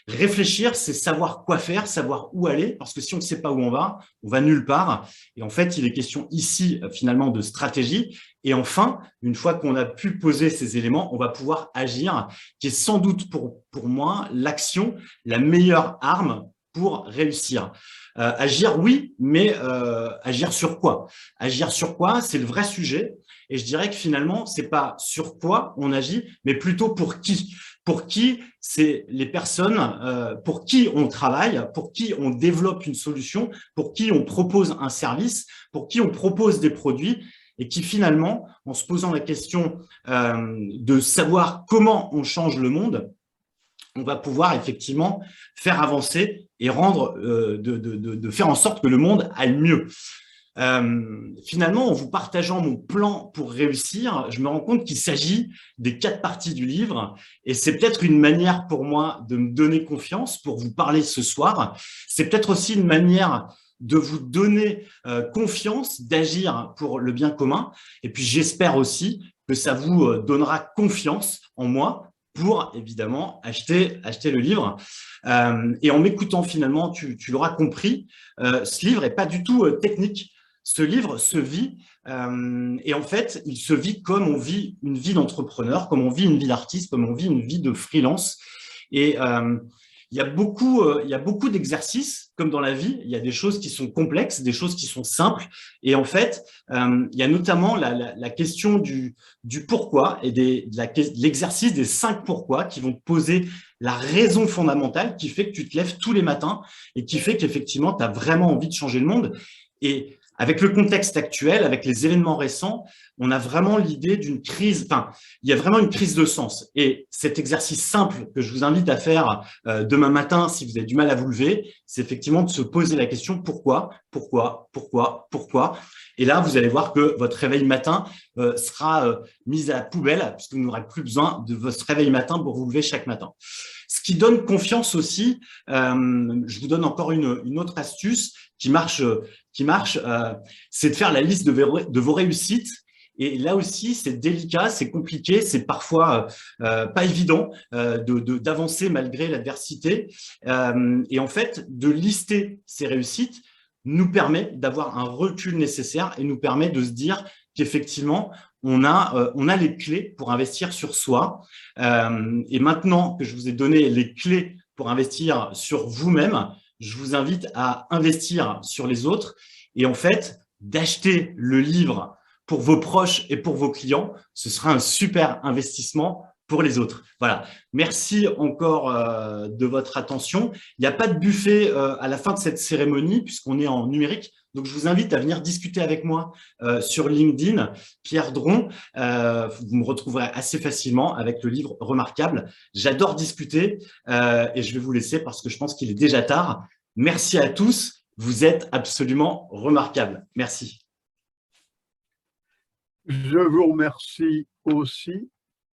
Réfléchir, c'est savoir quoi faire, savoir où aller, parce que si on ne sait pas où on va nulle part. Et en fait, il est question ici, finalement, de stratégie. Et enfin, une fois qu'on a pu poser ces éléments, on va pouvoir agir, qui est sans doute pour moi l'action, la meilleure arme pour réussir. Agir, oui, mais agir sur quoi? Agir sur quoi, c'est le vrai sujet. Et je dirais que finalement, c'est pas sur quoi on agit, mais plutôt pour qui. Pour qui, c'est les personnes pour qui on travaille, pour qui on développe une solution, pour qui on propose un service, pour qui on propose des produits et qui finalement, en se posant la question de savoir comment on change le monde, on va pouvoir effectivement faire avancer et de faire en sorte que le monde aille mieux. Finalement, en vous partageant mon plan pour réussir, je me rends compte qu'il s'agit des 4 parties du livre et c'est peut-être une manière pour moi de me donner confiance pour vous parler ce soir. C'est peut-être aussi une manière de vous donner confiance, d'agir pour le bien commun. Et puis, j'espère aussi que ça vous donnera confiance en moi pour, évidemment, acheter le livre. Et en m'écoutant, finalement, tu l'auras compris, ce livre n'est pas du tout technique. Ce livre se vit et en fait, il se vit comme on vit une vie d'entrepreneur, comme on vit une vie d'artiste, comme on vit une vie de freelance. Et il y a beaucoup d'exercices, comme dans la vie. Il y a des choses qui sont complexes, des choses qui sont simples. Et en fait, il y a notamment la question du pourquoi et de l'exercice des 5 pourquoi qui vont te poser la raison fondamentale qui fait que tu te lèves tous les matins et qui fait qu'effectivement, tu as vraiment envie de changer le monde. Et avec le contexte actuel, avec les événements récents, on a vraiment l'idée d'une crise, enfin, il y a vraiment une crise de sens. Et cet exercice simple que je vous invite à faire demain matin, si vous avez du mal à vous lever, c'est effectivement de se poser la question pourquoi. Et là, vous allez voir que votre réveil matin sera mis à la poubelle, puisque vous n'aurez plus besoin de votre réveil matin pour vous lever chaque matin. Ce qui donne confiance aussi, je vous donne encore une autre astuce qui marche, c'est de faire la liste de vos réussites. Et là aussi, c'est délicat, c'est compliqué, c'est parfois pas évident d'avancer malgré l'adversité. Et en fait, de lister ces réussites nous permet d'avoir un recul nécessaire et nous permet de se dire qu'effectivement, on a les clés pour investir sur soi. Et maintenant que je vous ai donné les clés pour investir sur vous-même, je vous invite à investir sur les autres et en fait, d'acheter le livre pour vos proches et pour vos clients. Ce sera un super investissement pour les autres. Voilà. Merci encore de votre attention. Il n'y a pas de buffet à la fin de cette cérémonie puisqu'on est en numérique. Donc, je vous invite à venir discuter avec moi sur LinkedIn, Pierre Dron. Vous me retrouverez assez facilement avec le livre remarquable. J'adore discuter et je vais vous laisser parce que je pense qu'il est déjà tard. Merci à tous. Vous êtes absolument remarquables. Merci. Je vous remercie aussi.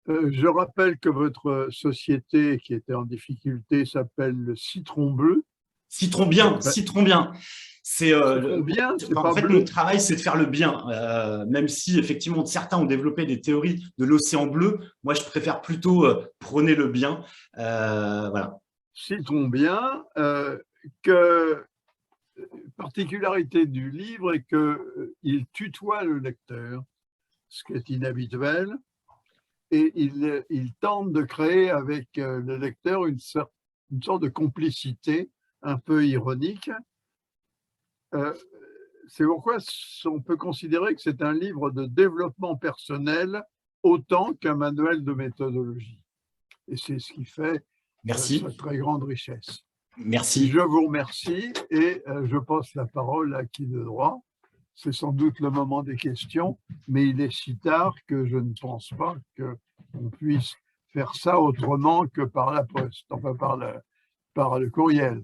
Je rappelle que votre société qui était en difficulté s'appelle le Citron Bleu. Citron bien, Citron bien. C'est en fait, mon travail, c'est de faire le bien. Même si, effectivement, certains ont développé des théories de l'océan bleu, moi, je préfère plutôt prôner le bien. Voilà. Citron bien, que particularité du livre est qu'il tutoie le lecteur, ce qui est inhabituel, et il tente de créer avec le lecteur une sorte de complicité un peu ironique. C'est pourquoi on peut considérer que c'est un livre de développement personnel autant qu'un manuel de méthodologie. Et c'est ce qui fait sa très grande richesse. Merci. Je vous remercie et je passe la parole à qui de droit. C'est sans doute le moment des questions, mais il est si tard que je ne pense pas qu'on puisse faire ça autrement que par la poste, enfin par le courriel.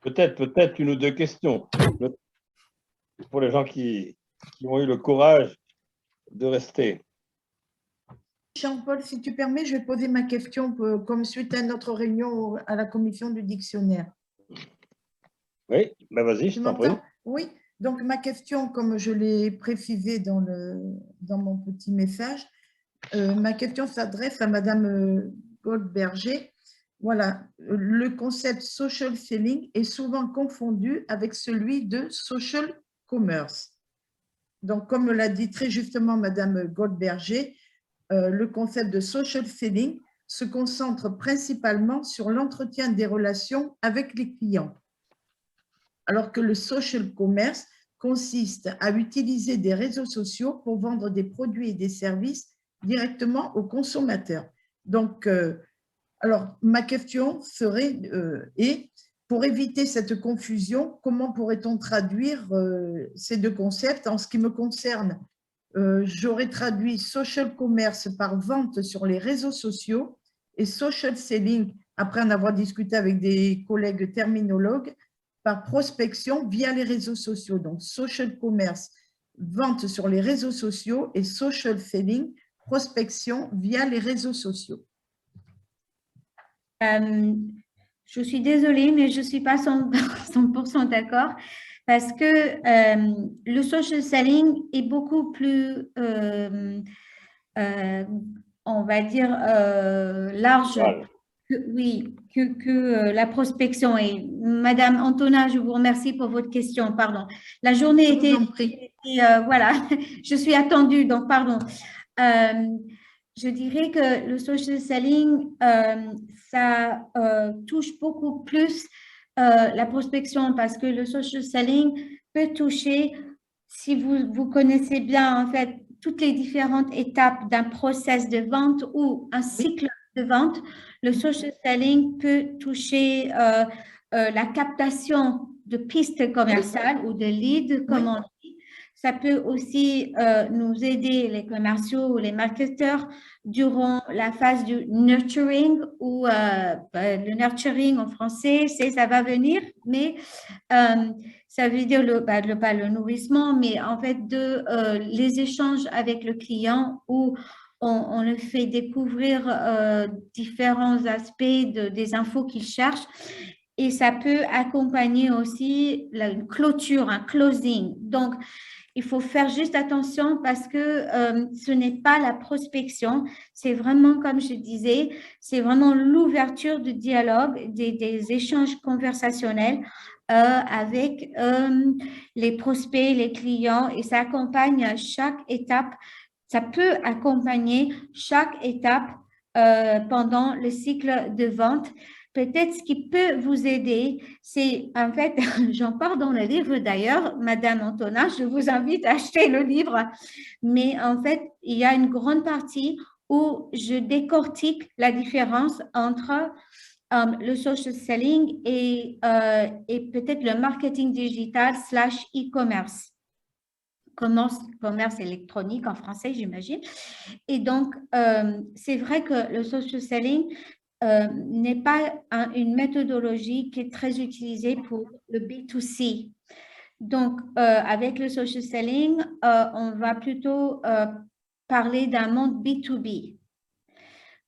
Peut-être une ou deux questions pour les gens qui ont eu le courage de rester. Jean-Paul, si tu permets, je vais poser ma question comme suite à notre réunion à la commission du dictionnaire. Oui, ben vas-y, je t'en prie. Oui, donc ma question, comme je l'ai précisé dans mon petit message, ma question s'adresse à Madame Goldberger. Voilà, le concept social selling est souvent confondu avec celui de social commerce. Donc, comme l'a dit très justement Madame Goldberger, le concept de social selling se concentre principalement sur l'entretien des relations avec les clients, alors que le social commerce consiste à utiliser des réseaux sociaux pour vendre des produits et des services directement aux consommateurs. Donc, alors, ma question serait, pour éviter cette confusion, comment pourrait-on traduire ces deux concepts? En ce qui me concerne, j'aurais traduit social commerce par vente sur les réseaux sociaux et social selling, après en avoir discuté avec des collègues terminologues, par prospection via les réseaux sociaux. Donc, social commerce, vente sur les réseaux sociaux et social selling, prospection via les réseaux sociaux. Je suis désolée, mais je ne suis pas 100% d'accord parce que le social selling est beaucoup plus, on va dire, large que la prospection. Et Madame Antonin, je vous remercie pour votre question. Pardon. La journée était… voilà, je suis attendue, donc pardon. Je dirais que le social selling, ça touche beaucoup plus la prospection parce que le social selling peut toucher, si vous connaissez bien en fait toutes les différentes étapes d'un process de vente ou un cycle de vente, le social selling peut toucher la captation de pistes commerciales ou de leads, comme on dit. Ça peut aussi nous aider, les commerciaux ou les marketeurs, durant la phase du nurturing ou le nurturing en français, ça va venir, mais ça veut dire pas le nourrissement, mais en fait les échanges avec le client où on le fait découvrir différents aspects des infos qu'il cherche. Et ça peut accompagner aussi une clôture, un closing. Donc, il faut faire juste attention parce que ce n'est pas la prospection, c'est vraiment, comme je disais, c'est vraiment l'ouverture du dialogue, des échanges conversationnels avec les prospects, les clients, et ça accompagne chaque étape, ça peut accompagner chaque étape pendant le cycle de vente. Peut-être ce qui peut vous aider, c'est en fait, j'en parle dans le livre d'ailleurs, Madame Antonin, je vous invite à acheter le livre, mais en fait, il y a une grande partie où je décortique la différence entre le social selling et peut-être le marketing digital / e-commerce. Commerce électronique en français, j'imagine. Et donc, c'est vrai que le social selling n'est pas une méthodologie qui est très utilisée pour le B2C. Donc, avec le social selling, on va plutôt parler d'un monde B2B.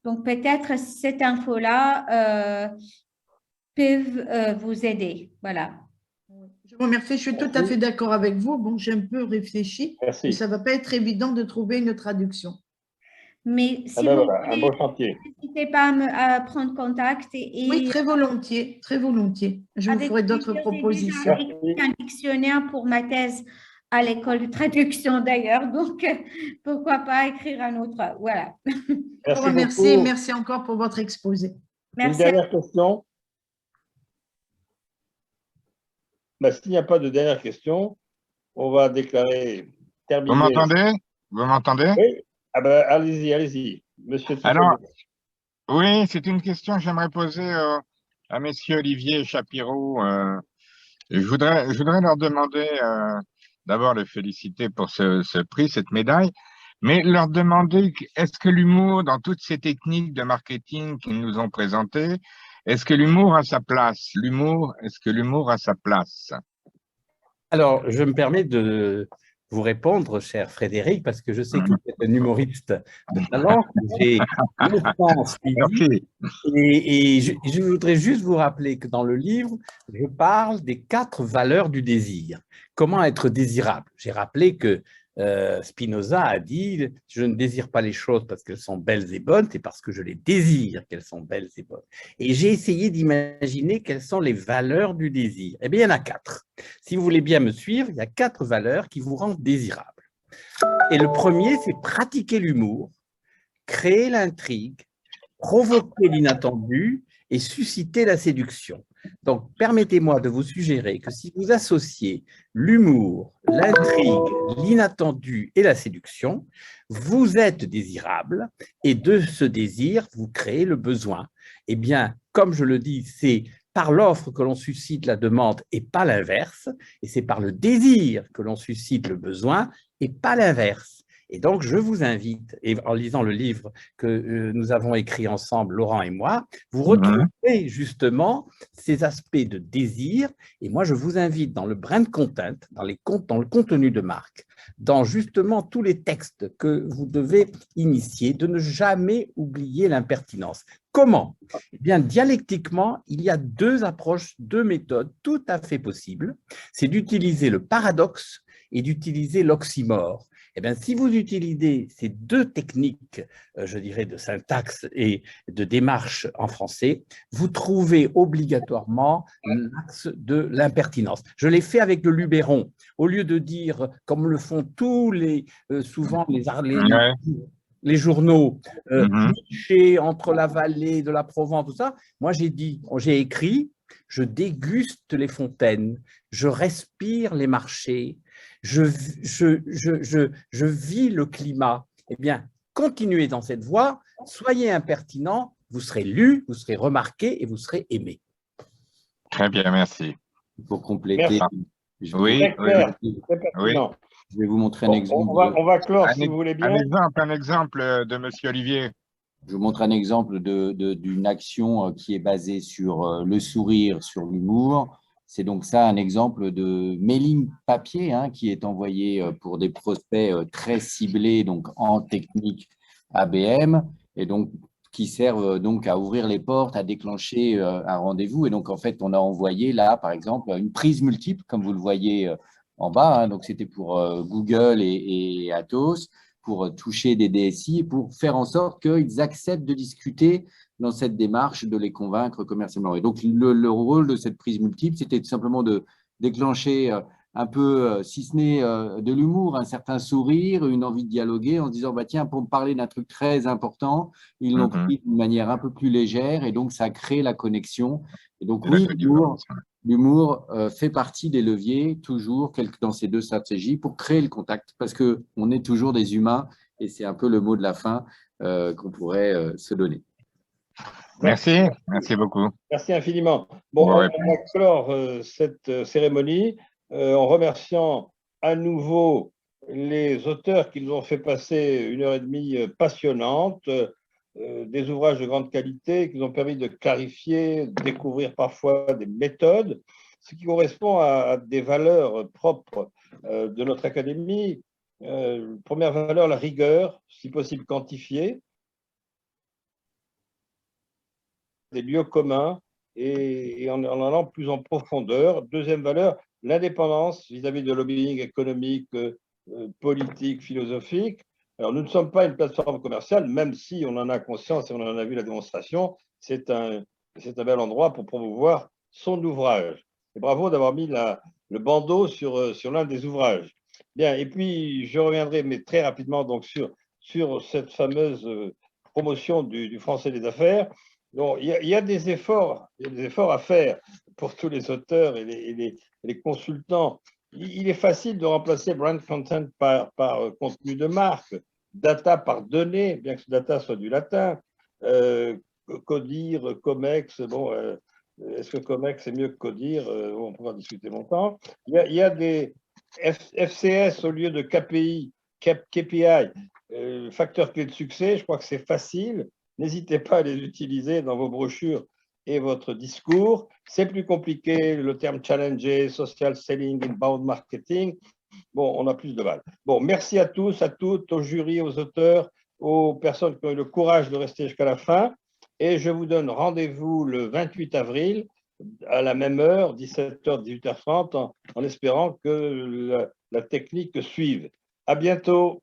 Donc, peut-être cette info-là peut vous aider. Voilà. Je vous remercie, je suis tout à fait d'accord avec vous. Bon, j'ai un peu réfléchi. Merci. Mais ça ne va pas être évident de trouver une traduction. Mais si ben vous voilà, un beau chantier. n'hésitez pas à prendre contact. Oui, très volontiers, très volontiers. Je vous ferai d'autres propositions. J'ai écrit un dictionnaire pour ma thèse à l'école de traduction d'ailleurs, donc pourquoi pas écrire un autre. Voilà. Je vous remercie et merci encore pour votre exposé. Merci. Une dernière question. Ben, s'il n'y a pas de dernière question, on va déclarer terminé. Vous m'entendez? Vous m'entendez? Oui. Ah ben, allez-y, allez-y. Monsieur. Alors, oui, c'est une question que j'aimerais poser à messieurs Olivier et Chapiro. Je voudrais leur demander, d'abord les féliciter pour ce prix, cette médaille, mais leur demander, est-ce que l'humour, dans toutes ces techniques de marketing qu'ils nous ont présentées, est-ce que l'humour a sa place? Est-ce que l'humour a sa place? Alors, je me permets de vous répondre, cher Frédéric, parce que je sais que vous êtes un humoriste de talent. J'ai longtemps suivi. Et je voudrais juste vous rappeler que dans le livre, je parle des 4 valeurs du désir. Comment être désirable? J'ai rappelé que Spinoza a dit « Je ne désire pas les choses parce qu'elles sont belles et bonnes, c'est parce que je les désire qu'elles sont belles et bonnes. » Et j'ai essayé d'imaginer quelles sont les valeurs du désir. Eh bien, il y en a 4. Si vous voulez bien me suivre, il y a 4 valeurs qui vous rendent désirable. Et le premier, c'est pratiquer l'humour, créer l'intrigue, provoquer l'inattendu et susciter la séduction. Donc, permettez-moi de vous suggérer que si vous associez l'humour, l'intrigue, l'inattendu et la séduction, vous êtes désirable et de ce désir, vous créez le besoin. Eh bien, comme je le dis, c'est par l'offre que l'on suscite la demande et pas l'inverse, et c'est par le désir que l'on suscite le besoin et pas l'inverse. Et donc, je vous invite, et en lisant le livre que nous avons écrit ensemble, Laurent et moi, vous retrouvez justement ces aspects de désir. Et moi, je vous invite dans le brand content, dans le contenu de marque, dans justement tous les textes que vous devez initier, de ne jamais oublier l'impertinence. Comment? Eh bien, dialectiquement, il y a 2 approches, 2 méthodes tout à fait possibles. C'est d'utiliser le paradoxe et d'utiliser l'oxymore. Eh bien, si vous utilisez ces 2 techniques, je dirais, de syntaxe et de démarche en français, vous trouvez obligatoirement l'axe de l'impertinence. Je l'ai fait avec le Luberon. Au lieu de dire, comme le font tous souvent les journaux, clichés entre la vallée de la Provence, tout ça, moi j'ai écrit, je déguste les fontaines, je respire les marchés, je vis le climat. Eh bien, continuez dans cette voie, soyez impertinent, vous serez lu, vous serez remarqué et vous serez aimé. Très bien, merci. Pour compléter, oui, je vais vous montrer un exemple. On va clore, si vous voulez bien. Un exemple de M. Olivier. Je vous montre un exemple d'une action qui est basée sur le sourire, sur l'humour. C'est donc ça un exemple de mailing papier qui est envoyé pour des prospects très ciblés, donc en technique ABM, et donc qui servent donc à ouvrir les portes, à déclencher un rendez-vous. Et donc, en fait, on a envoyé là, par exemple, une prise multiple, comme vous le voyez en bas. Donc, c'était pour Google et Atos, pour toucher des DSI, pour faire en sorte qu'ils acceptent de discuter dans cette démarche, de les convaincre commercialement. Et donc, le rôle de cette prise multiple, c'était tout simplement de déclencher un peu, si ce n'est de l'humour, un certain sourire, une envie de dialoguer en se disant, bah, tiens, pour me parler d'un truc très important, ils l'ont pris d'une manière un peu plus légère et donc ça crée la connexion. Et donc, oui, l'humour fait partie des leviers, toujours, dans ces 2 stratégies, pour créer le contact, parce qu'on est toujours des humains et c'est un peu le mot de la fin. qu'on pourrait se donner. Merci, merci beaucoup. Merci infiniment. Bon, Bon, on ouais. va clore cette cérémonie en remerciant à nouveau les auteurs qui nous ont fait passer 1h30 passionnante, des ouvrages de grande qualité qui nous ont permis de clarifier, de découvrir parfois des méthodes, ce qui correspond à des valeurs propres de notre académie. Première valeur, la rigueur, si possible quantifiée, des lieux communs et en allant plus en profondeur. Deuxième valeur, l'indépendance vis-à-vis de lobbying économique, politique, philosophique. Alors, nous ne sommes pas une plateforme commerciale, même si on en a conscience et on en a vu la démonstration. C'est un bel endroit pour promouvoir son ouvrage. Et bravo d'avoir mis le bandeau sur l'un des ouvrages. Bien, et puis je reviendrai, mais très rapidement, donc sur cette fameuse promotion du français des affaires. Donc, il y a des efforts à faire pour tous les auteurs et les consultants. Il est facile de remplacer brand content par contenu de marque, data par données, bien que ce data soit du latin, codir, comex, bon, est-ce que comex est mieux que codir? On pourra discuter longtemps. Il y a des FCS au lieu de KPI, facteur clé de succès, je crois que c'est facile. N'hésitez pas à les utiliser dans vos brochures et votre discours. C'est plus compliqué, le terme challenger, social selling, inbound marketing. Bon, on a plus de mal. Bon, merci à tous, à toutes, aux jurys, aux auteurs, aux personnes qui ont eu le courage de rester jusqu'à la fin. Et je vous donne rendez-vous le 28 avril à la même heure, 17h, 18h30, en espérant que la technique suive. À bientôt.